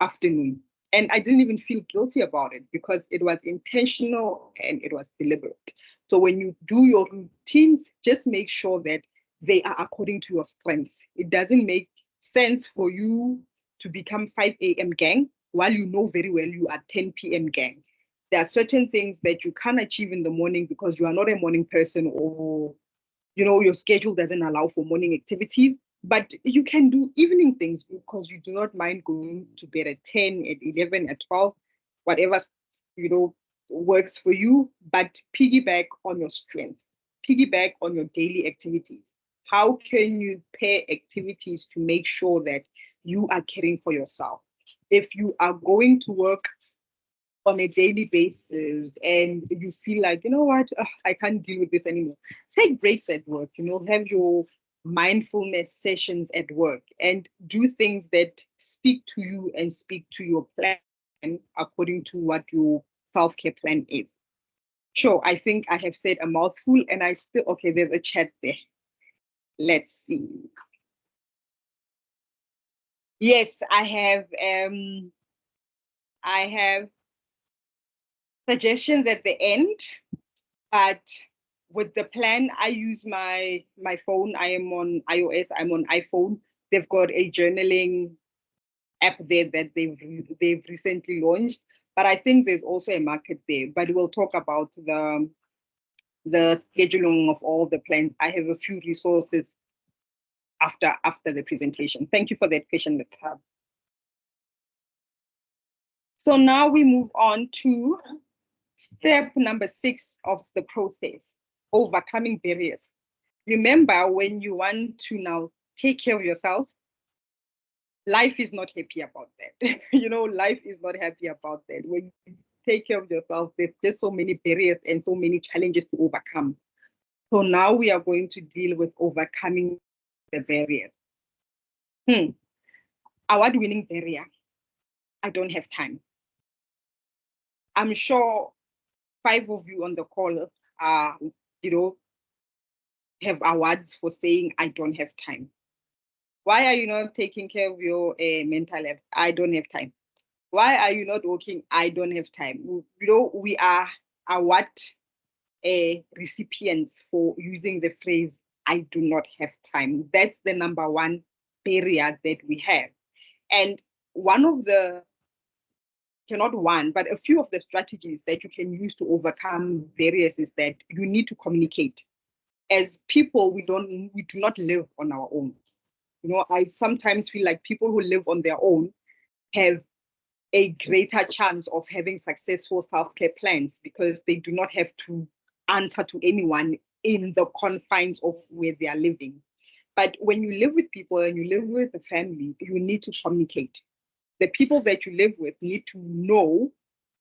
A: afternoon. And I didn't even feel guilty about it because it was intentional and it was deliberate. So when you do your routines, just make sure that they are according to your strengths. It doesn't make sense for you to become 5 a.m. gang while you know very well you are 10 p.m. gang. There are certain things that you can't achieve in the morning because you are not a morning person, or your schedule doesn't allow for morning activities. But you can do evening things because you do not mind going to bed at 10, at 11, at 12, whatever, works for you. But piggyback on your strengths, piggyback on your daily activities. How can you pair activities to make sure that you are caring for yourself? If you are going to work on a daily basis and you feel like, you know what, I can't deal with this anymore, take breaks at work, have your mindfulness sessions at work and do things that speak to you and speak to your plan according to what your self-care plan is. Sure, I think I have said a mouthful and I still, okay, there's a chat there. Let's see. Yes, I have suggestions at the end, but with the plan, I use my phone. I am on iOS. I'm on iPhone. They've got a journaling app there that they've recently launched. But I think there's also a market there. But we'll talk about the scheduling of all the plans. I have a few resources after the presentation. Thank you for that question, Latab. So now we move on to step number 6 of the process, overcoming barriers. Remember, when you want to now take care of yourself, life is not happy about that. Life is not happy about that. When you take care of yourself, there's just so many barriers and so many challenges to overcome. So now we are going to deal with overcoming the barriers. Award-winning barrier. I don't have time. I'm sure 5 of you on the call are, have awards for saying, I don't have time. Why are you not taking care of your mental health? I don't have time. Why are you not working? I don't have time. We are award recipients for using the phrase, I do not have time. That's the number one barrier that we have. And one of the, cannot one, but a few of the strategies that you can use to overcome barriers is that you need to communicate. As people, we do not live on our own. You know, I sometimes feel like people who live on their own have a greater chance of having successful self-care plans because they do not have to answer to anyone in the confines of where they are living. But when you live with people and you live with a family, you need to communicate. The people that you live with need to know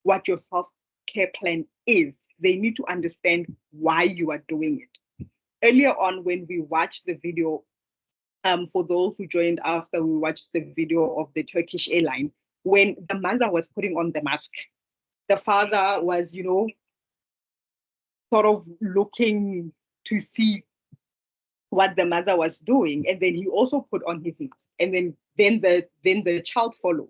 A: what your self-care plan is. They need to understand why you are doing it. Earlier on, when we watched the video, for those who joined after we watched the video of the Turkish airline, when the mother was putting on the mask, the father was, you know, sort of looking to see what the mother was doing, and then he also put on his mask, and then the child followed.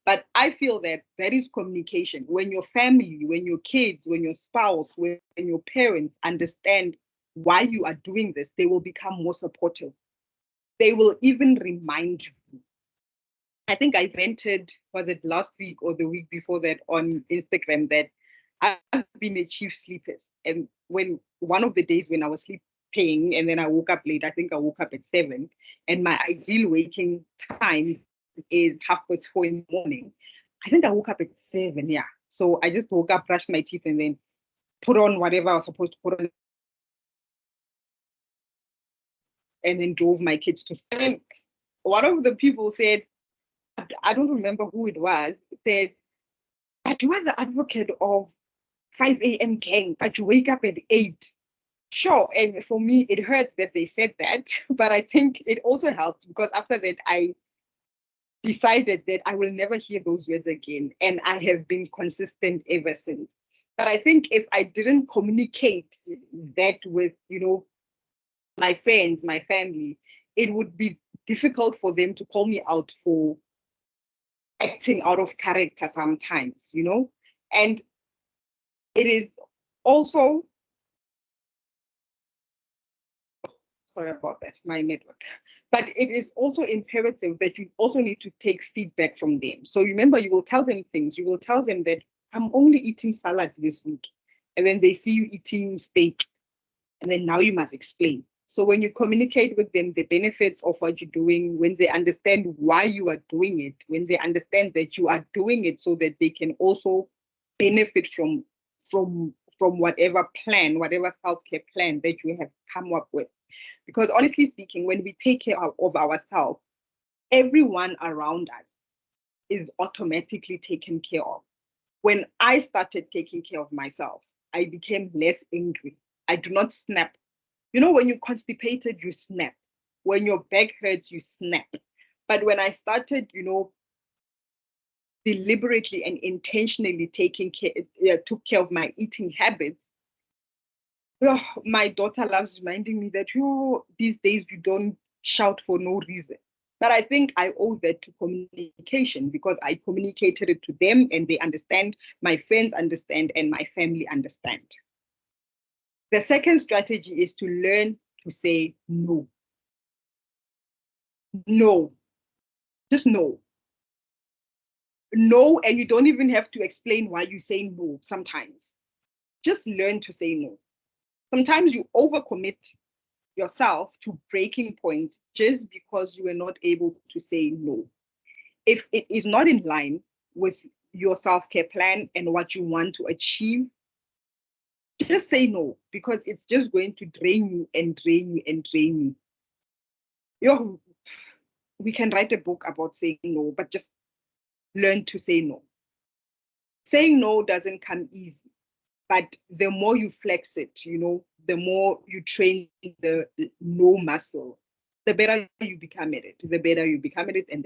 A: But I feel that that is communication. When your family, when your kids, when your spouse, when your parents understand why you are doing this, they will become more supportive. They will even remind you. I think I vented, was it last week or the week before that, on Instagram that I've been a chief sleeper. And when one of the days when I was sleeping and then I woke up late, I think I woke up at 7, and my ideal waking time is 4:30 in the morning. I think I woke up at 7, yeah. So I just woke up, brushed my teeth, and then put on whatever I was supposed to put on, and then drove my kids to school. And one of the people said, I don't remember who it was, said, but you are the advocate of 5 a.m. gang, but you wake up at 8. Sure, and for me, it hurts that they said that, but I think it also helped because after that, I decided that I will never hear those words again, and I have been consistent ever since. But I think if I didn't communicate that with, you know, my friends, my family, it would be difficult for them to call me out for acting out of character sometimes, you know? And it is also, sorry about that, my network. But it is also imperative that you also need to take feedback from them. So remember, you will tell them things. You will tell them that I'm only eating salads this week. And then they see you eating steak. And then now you must explain. So when you communicate with them the benefits of what you're doing, when they understand why you are doing it, when they understand that you are doing it so that they can also benefit from whatever plan, whatever self-care plan that you have come up with. Because honestly speaking, when we take care of ourselves, everyone around us is automatically taken care of. When I started taking care of myself, I became less angry. I do not snap. You know, when you're constipated, you snap. When your back hurts, you snap. But when I started, you know, deliberately and intentionally took care of my eating habits, oh, my daughter loves reminding me that these days you don't shout for no reason. But I think I owe that to communication because I communicated it to them and they understand, my friends understand, and my family understand. The second strategy is to learn to say no. No. Just no. No, and you don't even have to explain why you say no sometimes. Just learn to say no. Sometimes you overcommit yourself to breaking point just because you were not able to say no. If it is not in line with your self-care plan and what you want to achieve, just say no, because it's just going to drain you and drain you and drain you. We can write a book about saying no, but just learn to say no. Saying no doesn't come easy, but the more you flex it, you know, the more you train the no muscle, the better you become at it, and the better you become at it.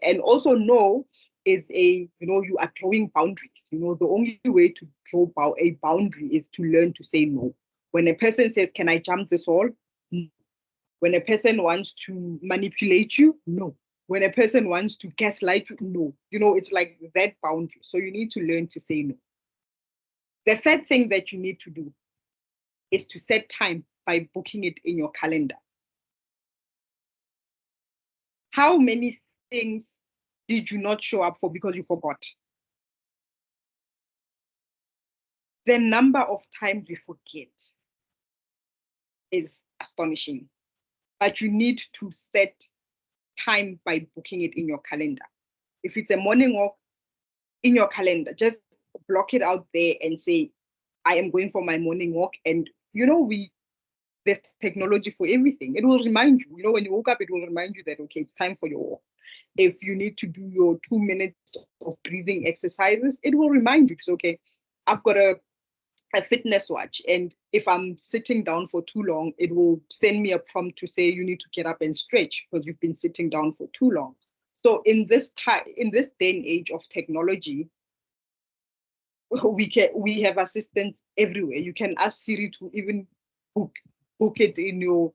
A: And also no is you are drawing boundaries. You know, the only way to draw a boundary is to learn to say no. When a person says, can I jump this wall? No. When a person wants to manipulate you, no. When a person wants to gaslight you, no. You know, it's like that boundary. So you need to learn to say no. The third thing that you need to do is to set time by booking it in your calendar? How many things did you not show up for because you forgot? The number of times we forget is astonishing. But you need to set time by booking it in your calendar. If it's a morning walk, in your calendar, just block it out there and say, I am going for my morning walk. And there's technology for everything. It will remind you, when you woke up, it will remind you that, okay, it's time for your walk. If you need to do your 2 minutes of breathing exercises, it will remind you, it's okay, I've got a fitness watch. And if I'm sitting down for too long, it will send me a prompt to say, you need to get up and stretch because you've been sitting down for too long. So in this day and age of technology, we have assistants everywhere. You can ask Siri to even book it in your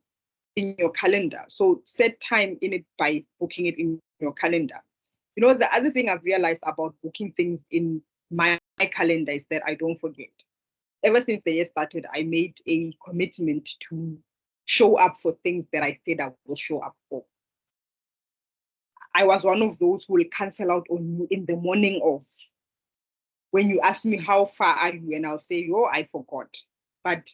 A: calendar. So set time in it by booking it in your calendar. The other thing I've realized about booking things in my calendar is that I don't forget. Ever since the year started, I made a commitment to show up for things that I said I will show up for. I was one of those who will cancel out on you in the morning of. When you ask me how far are you, and I'll say, I forgot. But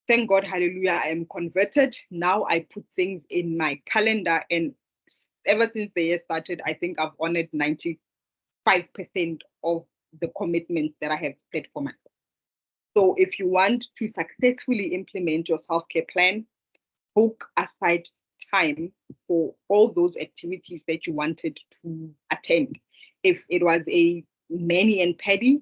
A: thank God, hallelujah, I am converted. Now I put things in my calendar, and ever since the year started, I think I've honored 95% of the commitments that I have set for myself. So if you want to successfully implement your self-care plan, book aside time for all those activities that you wanted to attend. If it was a mani and pedi,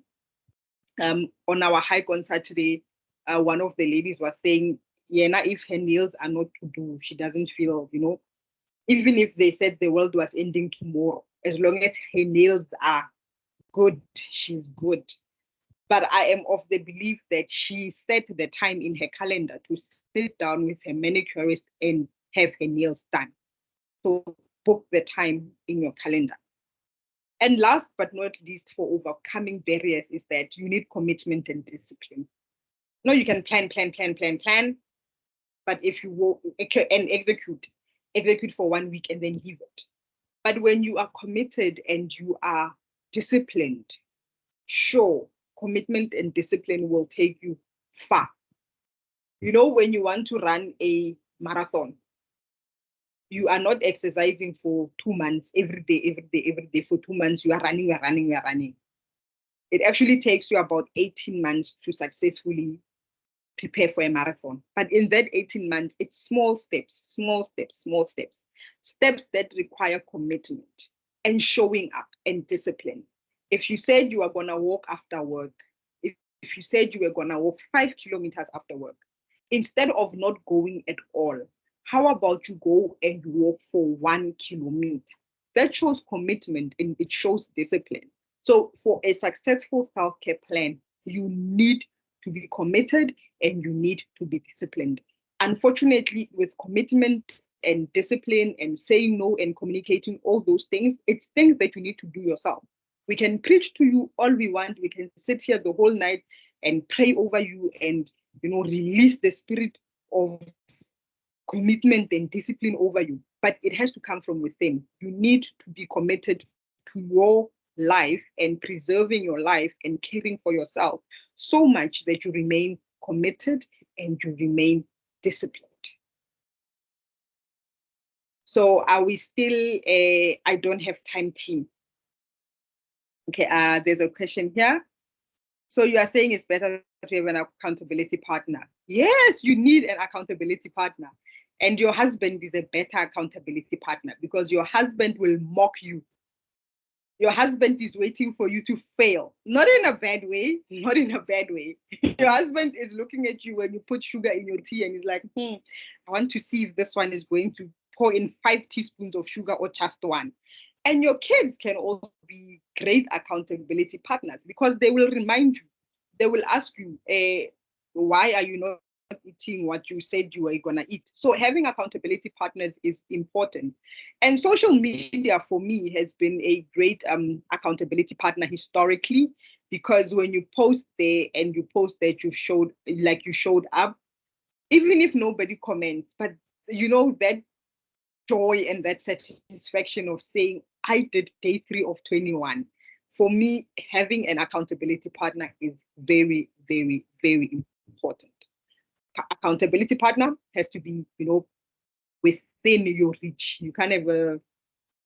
A: on our hike on Saturday, one of the ladies was saying, Yena, if her nails are not to do, she doesn't feel, even if they said the world was ending tomorrow, as long as her nails are good, she's good. But I am of the belief that she set the time in her calendar to sit down with her manicurist and have her nails done. So book the time in your calendar. And last but not least, for overcoming barriers is that you need commitment and discipline. No, you can plan, but if you will and execute for 1 week and then leave it. But when you are committed and you are disciplined, sure, commitment and discipline will take you far. When you want to run a marathon, you are not exercising for 2 months, every day. For 2 months, you are running. It actually takes you about 18 months to successfully prepare for a marathon. But in that 18 months, it's small steps that require commitment and showing up and discipline. If you said you are going to walk after work, if you said you were going to walk 5 kilometers after work, instead of not going at all, how about you go and walk for 1 kilometer? That shows commitment and it shows discipline. So for a successful self-care plan, you need to be committed and you need to be disciplined. Unfortunately, with commitment and discipline and saying no and communicating all those things, it's things that you need to do yourself. We can preach to you all we want. We can sit here the whole night and pray over you and release the spirit of commitment and discipline over you. But it has to come from within. You need to be committed to your life and preserving your life and caring for yourself so much that you remain committed and you remain disciplined. So are we still I don't have time team? Okay, there's a question here. So you are saying it's better to have an accountability partner. Yes, you need an accountability partner. And your husband is a better accountability partner because your husband will mock you. Your husband is waiting for you to fail. Not in a bad way. Your husband is looking at you when you put sugar in your tea and he's like, I want to see if this one is going to pour in 5 teaspoons of sugar or just 1. And your kids can also be great accountability partners because they will remind you. They will ask you, why are you not eating what you said you were going to eat? So having accountability partners is important. And social media for me has been a great accountability partner historically, because when you post there and you post that you showed up, even if nobody comments, but you know, that joy and that satisfaction of saying, I did day 3 of 21. For me, having an accountability partner is very, very, very important. Accountability partner has to be, you know, within your reach. You can't have a,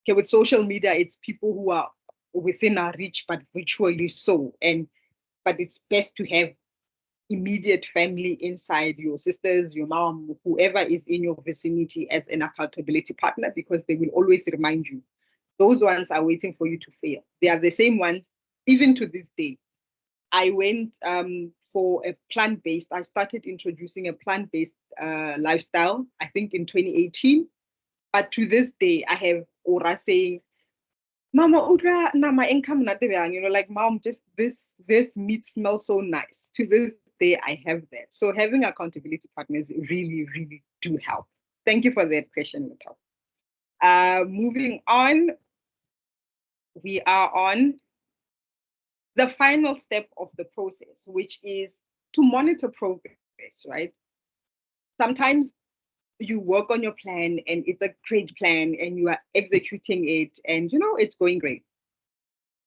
A: okay, with social media, it's people who are within our reach, but virtually so. But it's best to have immediate family inside, your sisters, your mom, whoever is in your vicinity as an accountability partner, because they will always remind you. Those ones are waiting for you to fail. They are the same ones, even to this day. I went for a plant-based, I started introducing a plant-based lifestyle, I think in 2018. But to this day, I have Ora saying, Mama, udra nama income na you know, like, Mom, just this meat smells so nice. To this day, I have that. So having accountability partners really, really do help. Thank you for that question, Lito. Moving on, we are on the final step of the process, which is to monitor progress, right? Sometimes you work on your plan and it's a great plan and you are executing it and, you know, it's going great.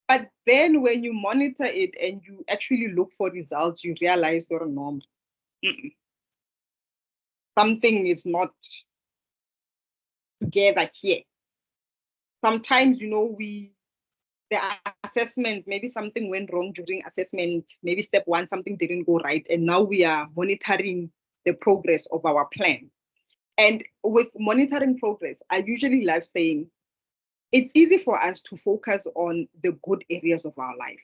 A: But then when you monitor it and you actually look for results, you realize you're normal. Something is not together here. Sometimes, you know, the assessment, maybe something went wrong during assessment, maybe step 1, something didn't go right. And now we are monitoring the progress of our plan. And with monitoring progress, I usually love saying, it's easy for us to focus on the good areas of our life.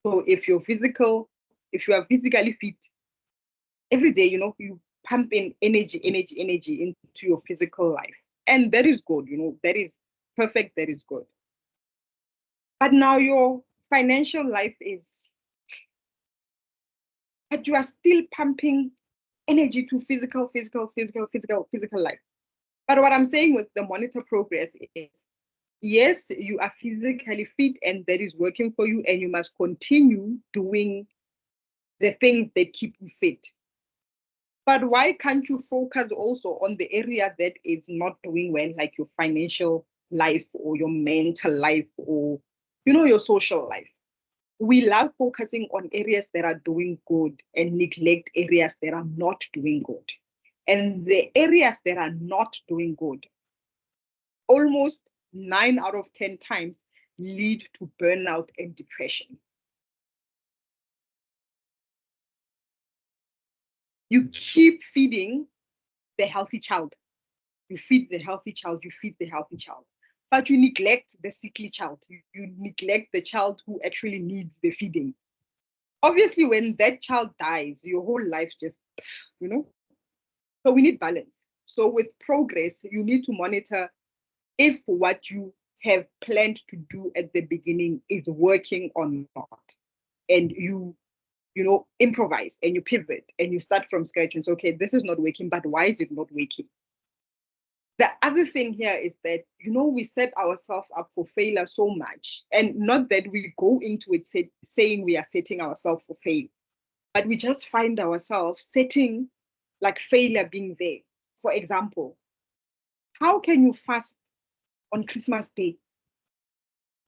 A: So if you are physically fit, every day, you know, you pump in energy into your physical life. And that is good, you know, that is perfect, that is good. But now your financial life but you are still pumping energy to physical life. But what I'm saying with the monitor progress is, yes, you are physically fit and that is working for you, and you must continue doing the things that keep you fit. But why can't you focus also on the area that is not doing well, like your financial life or your mental life or, you know, your social life? We love focusing on areas that are doing good and neglect areas that are not doing good. And the areas that are not doing good, almost 9 out of 10 times, lead to burnout and depression. You keep feeding the healthy child. You feed the healthy child, but you neglect the sickly child. You neglect the child who actually needs the feeding. Obviously, when that child dies, your whole life just, you know. So we need balance. So with progress, you need to monitor if what you have planned to do at the beginning is working or not. And you know, improvise and you pivot and you start from scratch and say, okay, this is not working, but why is it not working? The other thing here is that, you know, we set ourselves up for failure so much, and not that we go into it saying we are setting ourselves for failure, but we just find ourselves setting like failure being there. For example, how can you fast on Christmas Day?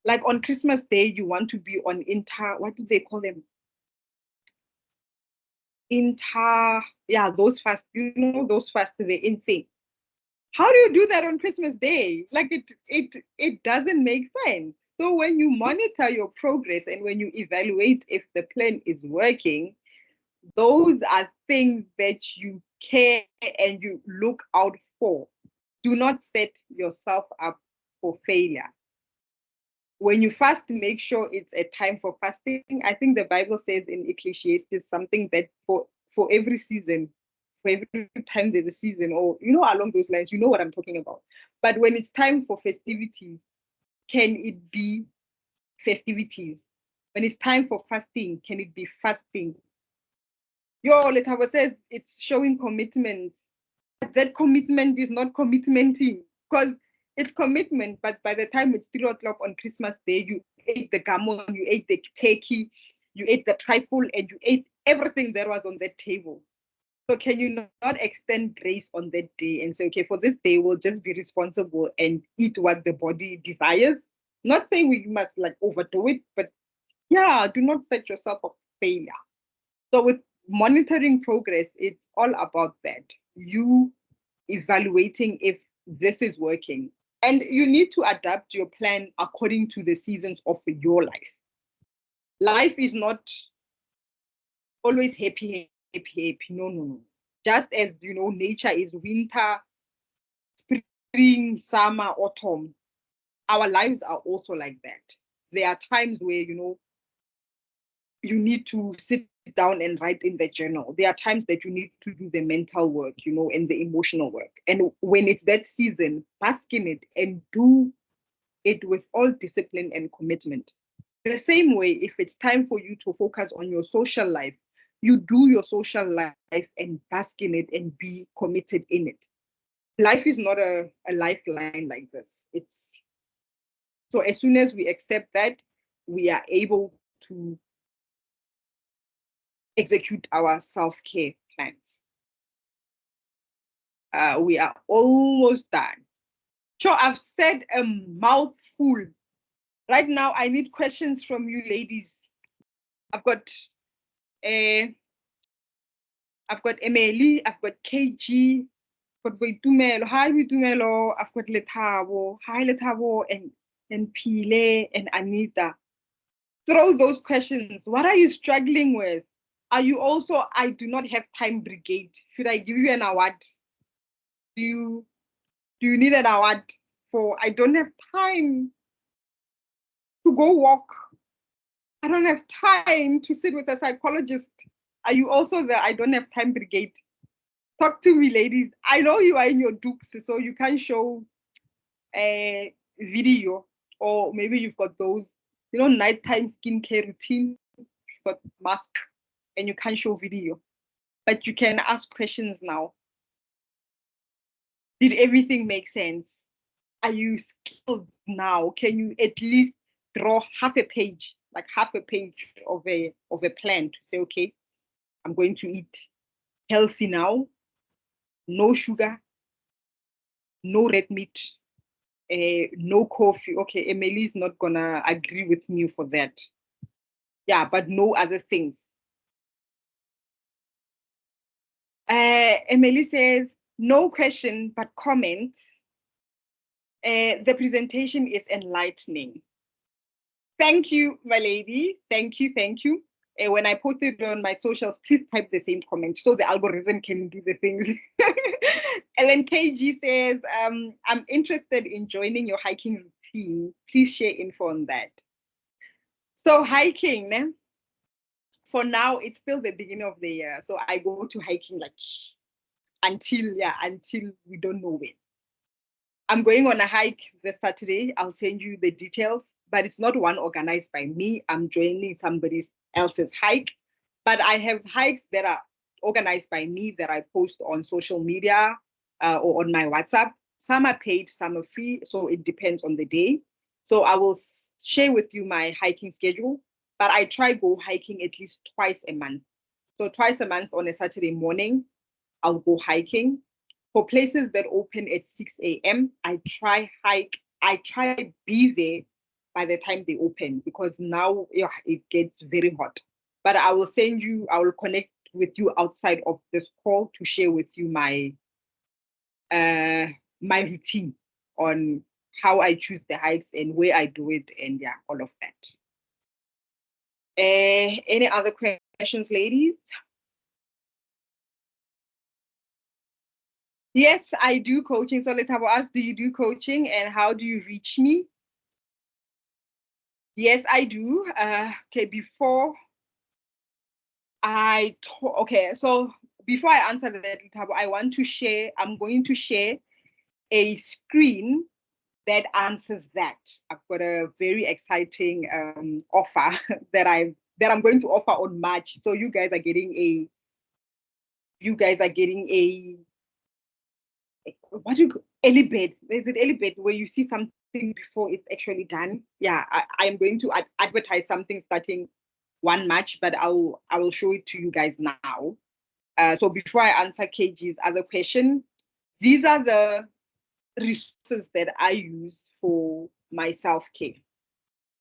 A: Like on Christmas Day, you want to be on what do they call them? Yeah, those fasts, you know, those fasts, they're insane. How do you do that on Christmas Day? Like it doesn't make sense. So when you monitor your progress and when you evaluate if the plan is working, those are things that you care and you look out for. Do not set yourself up for failure. When you fast, make sure it's a time for fasting. I think the Bible says in Ecclesiastes something that for every season, for every time there's a season, or, you know, along those lines, you know what I'm talking about. But when it's time for festivities, can it be festivities? When it's time for fasting, can it be fasting? Yo, Letabo says it's showing commitment. But that commitment is not commitmenting, because it's commitment, but by the time it's 3 o'clock on Christmas Day, you ate the gammon, you ate the turkey, you ate the trifle, and you ate everything that was on that table. So can you not extend grace on that day and say, okay, for this day, we'll just be responsible and eat what the body desires? Not saying we must like overdo it, but yeah, do not set yourself up for failure. So with monitoring progress, it's all about that. You evaluating if this is working. And you need to adapt your plan according to the seasons of your life. Life is not always happy, happy, happy. No, no, no. Just as nature is winter, spring, summer, autumn, our lives are also like that. There are times where you need to sit down and write in the journal. There are times that you need to do the mental work, and the emotional work. And when it's that season, bask in it and do it with all discipline and commitment. The same way, if it's time for you to focus on your social life, you do your social life and bask in it and be committed in it. Life is not a lifeline like this. It's so as soon as we accept that, we are able to execute our self-care plans. We are almost done. Sure, I've said a mouthful. Right now, I need questions from you ladies. I've got Emily, I've got KG, I've got Boitumelo. Hi, Boitumelo. I've got Letabo. Hi, Letabo, and Pile and Anita. Throw those questions. What are you struggling with? Are you also, I do not have time brigade? Should I give you an award? Do you need an award for I don't have time to go walk? I don't have time to sit with a psychologist. Are you also the I don't have time brigade? Talk to me, ladies. I know you are in your dukes, so you can show a video, or maybe you've got those, nighttime skincare routine, you've got mask, and you can't show video. But you can ask questions now. Did everything make sense? Are you skilled now? Can you at least draw half a page of a plan to say, okay, I'm going to eat healthy now, no sugar, no red meat, no coffee. Okay, Emily is not gonna agree with me for that. Yeah, but no other things. Emily says, no question, but comment. The presentation is enlightening. Thank you, my lady. Thank you, thank you. When I put it on my socials, please type the same comment so the algorithm can do the things. Ellen KG says, I'm interested in joining your hiking routine. Please share info on that. So hiking, né? For now, it's still the beginning of the year. So I go to hiking like until we don't know when. I'm going on a hike this Saturday. I'll send you the details, but it's not one organized by me. I'm joining somebody else's hike. But I have hikes that are organized by me that I post on social media or on my WhatsApp. Some are paid, some are free. So it depends on the day. So I will share with you my hiking schedule, but I try go hiking at least twice a month. So twice a month on a Saturday morning, I'll go hiking. For places that open at 6 a.m., I try be there by the time they open, because now it gets very hot. But I will connect with you outside of this call to share with you my routine on how I choose the hikes and where I do it, and yeah, all of that. Any other questions, ladies? Yes, I do coaching. So let's have ask, do you do coaching and how do you reach me? Yes, I do. Okay, before I answer that, I'm going to share a screen that answers that. I've got a very exciting offer that I'm going to offer on March. So you guys are getting a what do you early bed? Is it early bed where you see something before it's actually done? Yeah, I am going to advertise something starting 1 March, but I will show it to you guys now. So before I answer KG's other question, these are the resources that I use for my self-care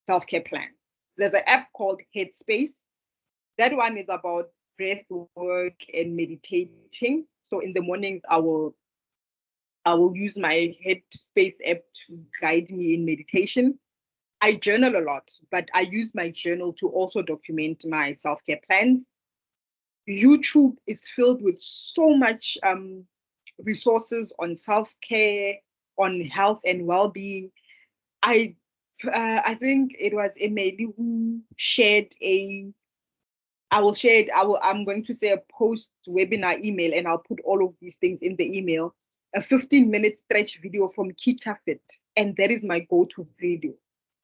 A: plan. There's an app called Headspace. That one is about breath work and meditating. So in the mornings, I will use my Headspace app to guide me in meditation. I journal a lot, but I use my journal to also document my self-care plans. YouTube is filled with so much resources on self-care, on health and well-being. I think it was Emily who shared I'm going to say a post webinar email, and I'll put all of these things in the email. A 15-minute stretch video from Kita Fit, and that is my go-to video.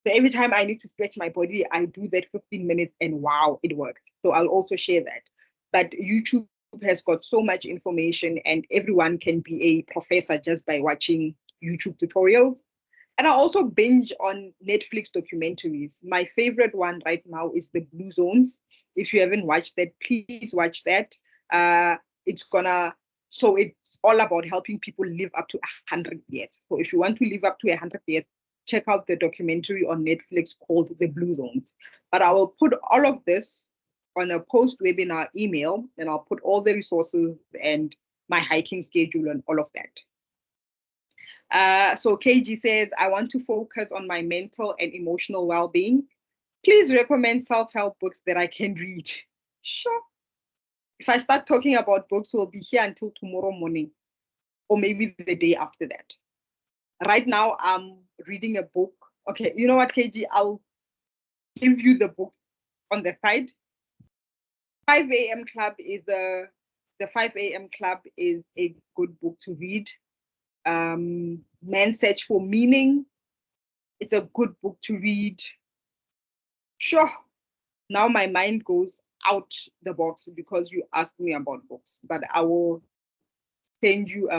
A: So every time I need to stretch my body, I do that 15 minutes, and wow, it works. So I'll also share that. But YouTube has got so much information, and everyone can be a professor just by watching YouTube tutorials. And I also binge on Netflix documentaries. My favorite one right now is The Blue Zones. If you haven't watched that, please watch that. It's all about helping people live up to 100 years. So if you want to live up to 100 years, check out the documentary on Netflix called The Blue Zones. But I will put all of this on a post-webinar email, and I'll put all the resources and my hiking schedule and all of that. So KG says, I want to focus on my mental and emotional well-being. Please recommend self-help books that I can read. Sure. If I start talking about books, we'll be here until tomorrow morning, or maybe the day after that. Right now, I'm reading a book. Okay, you know what, KG? I'll give you the books on the side. 5 a.m. Club is the 5 a.m. Club is a good book to read. Man's Search for Meaning. It's a good book to read. Sure. Now my mind goes out the box because you asked me about books, but I will send you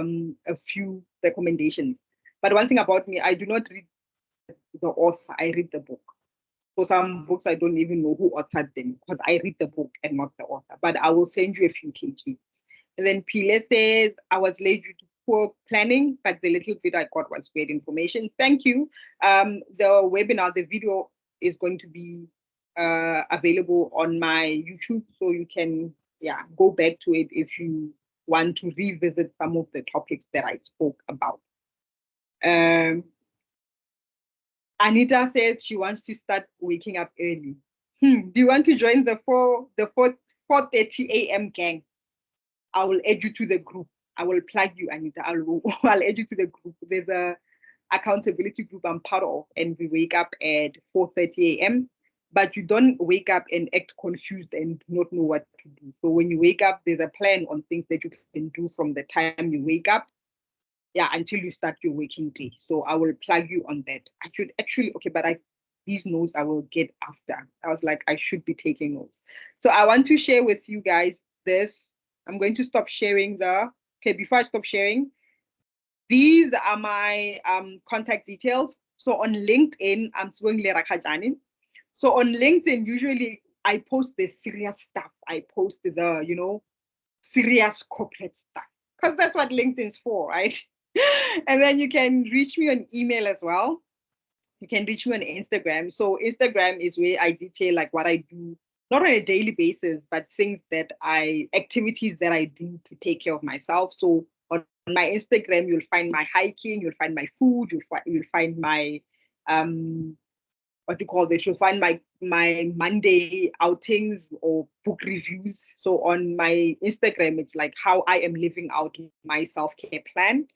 A: a few recommendations. But one thing about me, I do not read the author, I read the book. So some books I don't even know who authored them because I read the book and not the author. But I will send you a few KG. And then Pile says, I was late due to poor planning, but the little bit I got was great information. Thank you. The webinar, the video is going to be available on my YouTube, so you can go back to it if you want to revisit some of the topics that I spoke about. Anita says she wants to start waking up early. Do you want to join the 4:30 a.m. gang? I will add you to the group. I will plug you, Anita. I'll add you to the group. There's a accountability group I'm part of, and we wake up at 4:30 a.m. But you don't wake up and act confused and do not know what to do. So when you wake up, there's a plan on things that you can do from the time you wake up, until you start your waking day. So I will plug you on that. I should actually, but these notes I will get after. I was like, I should be taking notes. So I want to share with you guys this. I'm going to stop sharing before I stop sharing, these are my contact details. So on LinkedIn, I'm Swingle Rakajani. So on LinkedIn, usually I post the serious stuff. I post the, serious corporate stuff, because that's what LinkedIn's for, right? And then you can reach me on email as well. You can reach me on Instagram. So Instagram is where I detail like what I do, not on a daily basis, but activities that I do to take care of myself. So on my Instagram, you'll find my hiking, you'll find my food, you'll find my you'll find my Monday outings or book reviews. So on my Instagram, it's like how I am living out my self-care plan.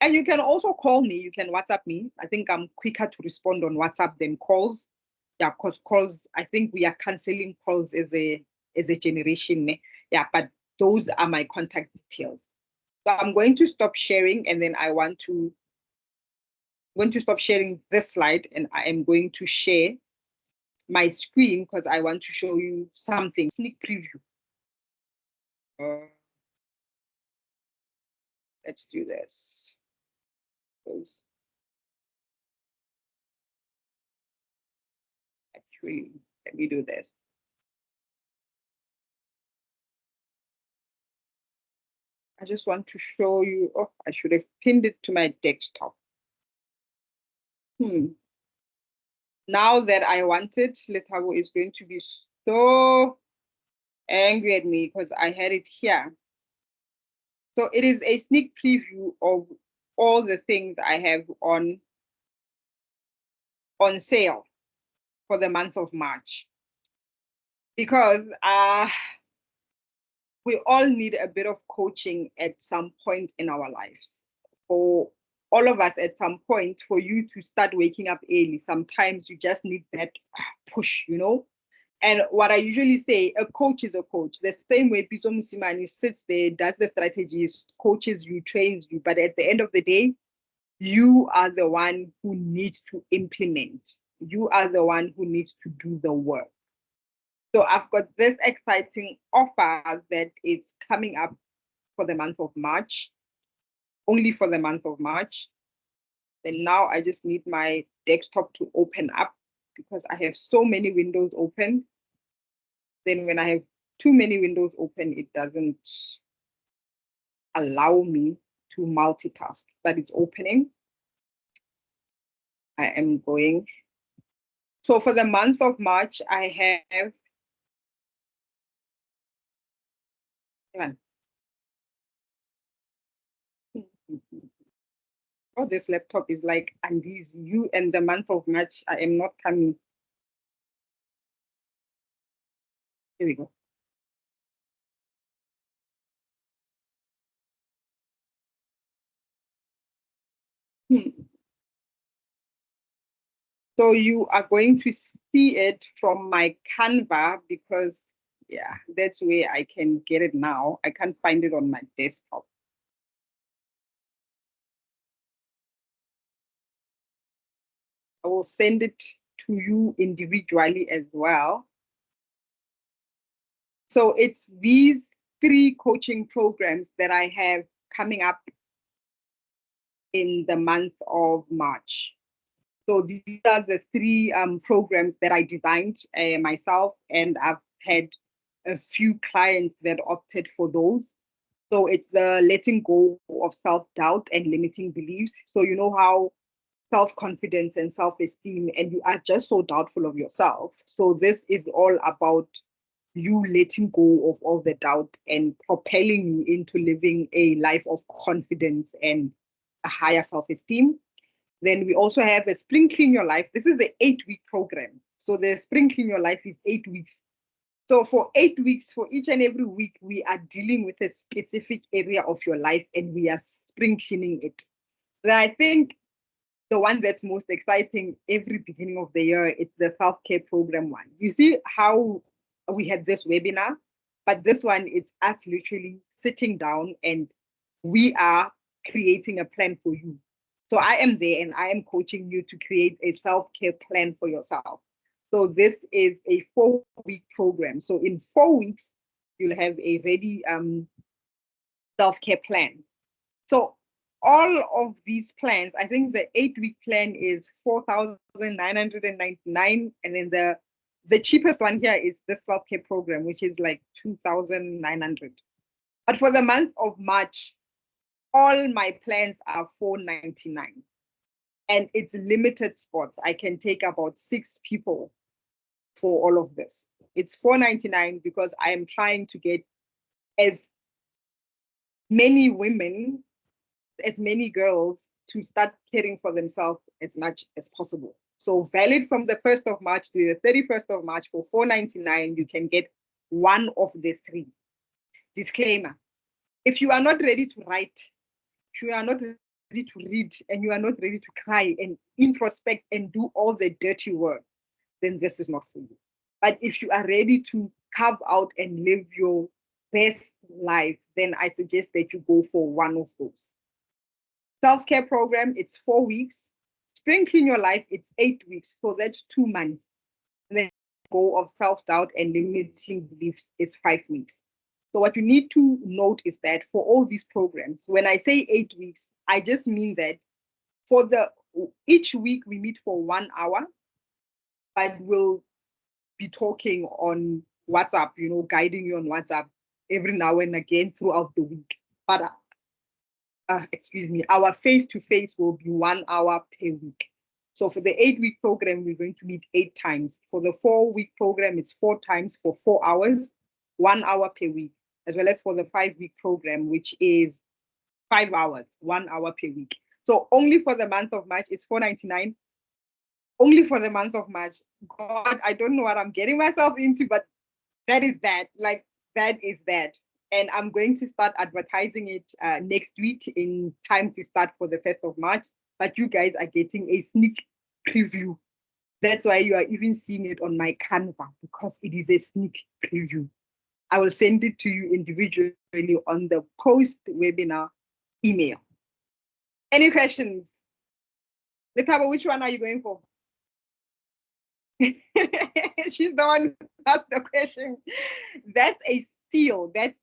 A: And you can also call me. You can WhatsApp me. I think I'm quicker to respond on WhatsApp than calls. Yeah, because calls, I think we are canceling calls as a generation. Yeah, but those are my contact details. So I'm going to stop sharing, and then I'm going to stop sharing this slide, and I am going to share my screen because I want to show you something. Sneak preview. Let's do this. Actually, let me do this. I just want to show you. Oh, I should have pinned it to my desktop. Now that I want it, Letabo is going to be so angry at me because I had it here. So it is a sneak preview of all the things I have on sale for the month of March. Because we all need a bit of coaching at some point in our lives. For all of us at some point, for you to start waking up early, sometimes you just need that push, you know? And what I usually say, a coach is a coach. The same way Piso Musimani sits there, does the strategies, coaches you, trains you, but at the end of the day, you are the one who needs to implement. You are the one who needs to do the work. So I've got this exciting offer that is coming up for the month of March, only for the month of March. And now I just need my desktop to open up because I have so many windows open. Then when I have too many windows open, it doesn't allow me to multitask, but it's opening. I am going. So for the month of March, I have oh, this laptop is like, and these you and the month of March, I am not coming. Here we go. So you are going to see it from my Canva because, yeah, that's where I can get it now. I can't find it on my desktop. I will send it to you individually as well. So it's these 3 coaching programs that I have coming up in the month of March. So these are the 3 programs that I designed myself, and I've had a few clients that opted for those. So it's the letting go of self-doubt and limiting beliefs. So you know how self-confidence and self-esteem, and you are just so doubtful of yourself. So this is all about you letting go of all the doubt and propelling you into living a life of confidence and a higher self-esteem. Then we also have a Spring Clean Your Life. This is the 8-week program. So the Spring Clean Your Life is 8 weeks. So for 8 weeks, for each and every week, we are dealing with a specific area of your life and we are spring cleaning it. Then I think the one that's most exciting every beginning of the year, it's the self-care program one. You see how we had this webinar, but this one, it's us literally sitting down and we are creating a plan for you. So I am there and I am coaching you to create a self-care plan for yourself. So this is a 4-week program. So in 4 weeks, you'll have a ready self-care plan. So all of these plans, I think the 8-week plan is 4,999, and then the cheapest one here is the self-care program, which is like 2,900. But for the month of March, all my plans are 499, and it's limited spots. I can take about 6 people for all of this. It's 499 because I am trying to get as many women, as many girls to start caring for themselves as much as possible. So valid from the 1st of March to the 31st of March for 499, you can get one of the 3. Disclaimer, if you are not ready to write, if you are not ready to read, and you are not ready to cry and introspect and do all the dirty work, then this is not for you. But if you are ready to carve out and live your best life, then I suggest that you go for one of those. Self-care program, it's 4 weeks. Spring Clean Your Life, it's 8 weeks. So that's 2 months. And then go of self-doubt and limiting beliefs is 5 weeks. So what you need to note is that for all these programs, when I say 8 weeks, I just mean that for each week we meet for 1 hour, but we'll be talking on WhatsApp, guiding you on WhatsApp every now and again throughout the week. but excuse me, our face-to-face will be 1 hour per week. So for the 8-week program, we're going to meet 8 times. For the 4-week program, it's 4 times for 4 hours, 1 hour per week, as well as for the 5-week program, which is 5 hours, 1 hour per week. So only for the month of March, it's $4.99. Only for the month of March. God, I don't know what I'm getting myself into, but that is that. Like, that is that. And I'm going to start advertising it next week in time to start for the 1st of March. But you guys are getting a sneak preview. That's why you are even seeing it on my Canva, because it is a sneak preview. I will send it to you individually on the post-webinar email. Any questions? Letaba, which one are you going for? She's the one who asked the question. That's a steal. That's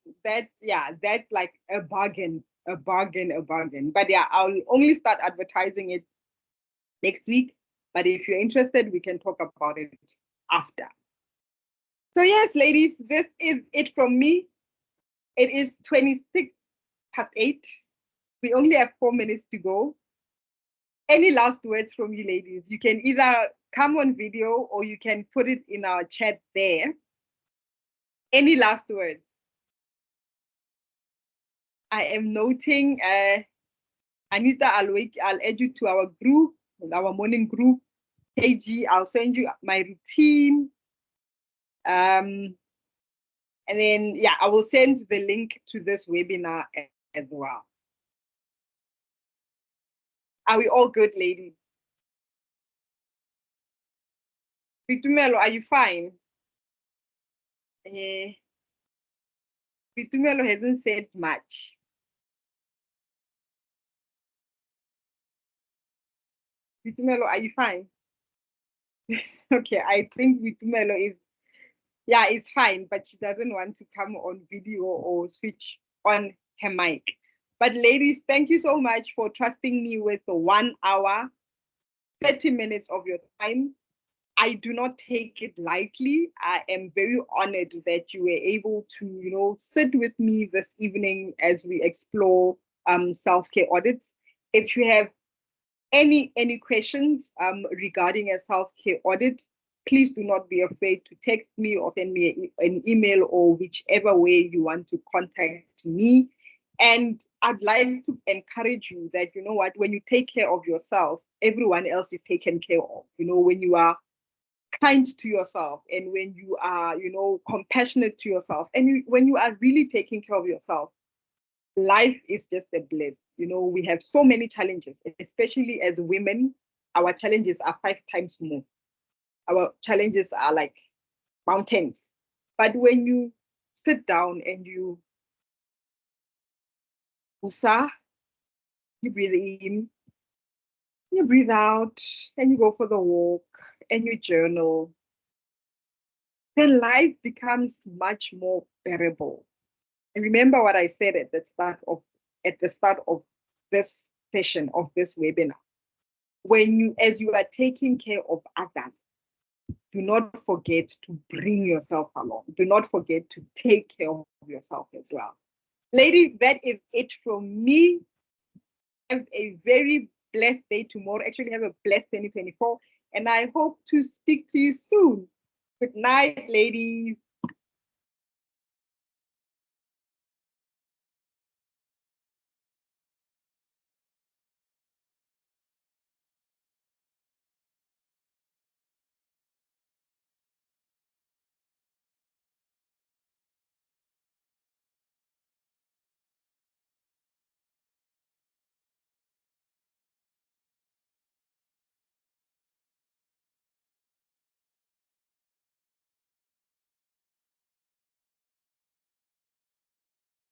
A: like a bargain. But yeah, I'll only start advertising it next week. But if you're interested, we can talk about it after. So yes, ladies, this is it from me. It is 8:26. We only have 4 minutes to go. Any last words from you, ladies? You can either come on video or you can put it in our chat there. Any last words? I am noting, Anita, I'll add you to our group, our morning group. KG, I'll send you my routine. And then, yeah, I will send the link to this webinar as well. Are we all good, ladies? Vitumelo, are you fine? Vitumelo hasn't said much. Vitumelo, are you fine? Okay, I think Vitumelo is, yeah, it's fine, but she doesn't want to come on video or switch on her mic. But ladies, thank you so much for trusting me with 1 hour, 30 minutes of your time. I do not take it lightly. I am very honored that you were able to, sit with me this evening as we explore self-care audits. If you have any questions regarding a self-care audit, please do not be afraid to text me or send me an email or whichever way you want to contact me. And I'd like to encourage you that, you know what, when you take care of yourself, everyone else is taken care of. When you are kind to yourself and when you are, compassionate to yourself and when you are really taking care of yourself, life is just a bliss. We have so many challenges, especially as women. Our challenges are 5 times more. Our challenges are like mountains. But when you sit down and you breathe in, you breathe out, and you go for the walk and you journal, then life becomes much more bearable. And remember what I said at the start of this session, of this webinar. As you are taking care of others, do not forget to bring yourself along. Do not forget to take care of yourself as well. Ladies, that is it from me. Have a very blessed day tomorrow. Actually, have a blessed 2024. And I hope to speak to you soon. Good night, ladies.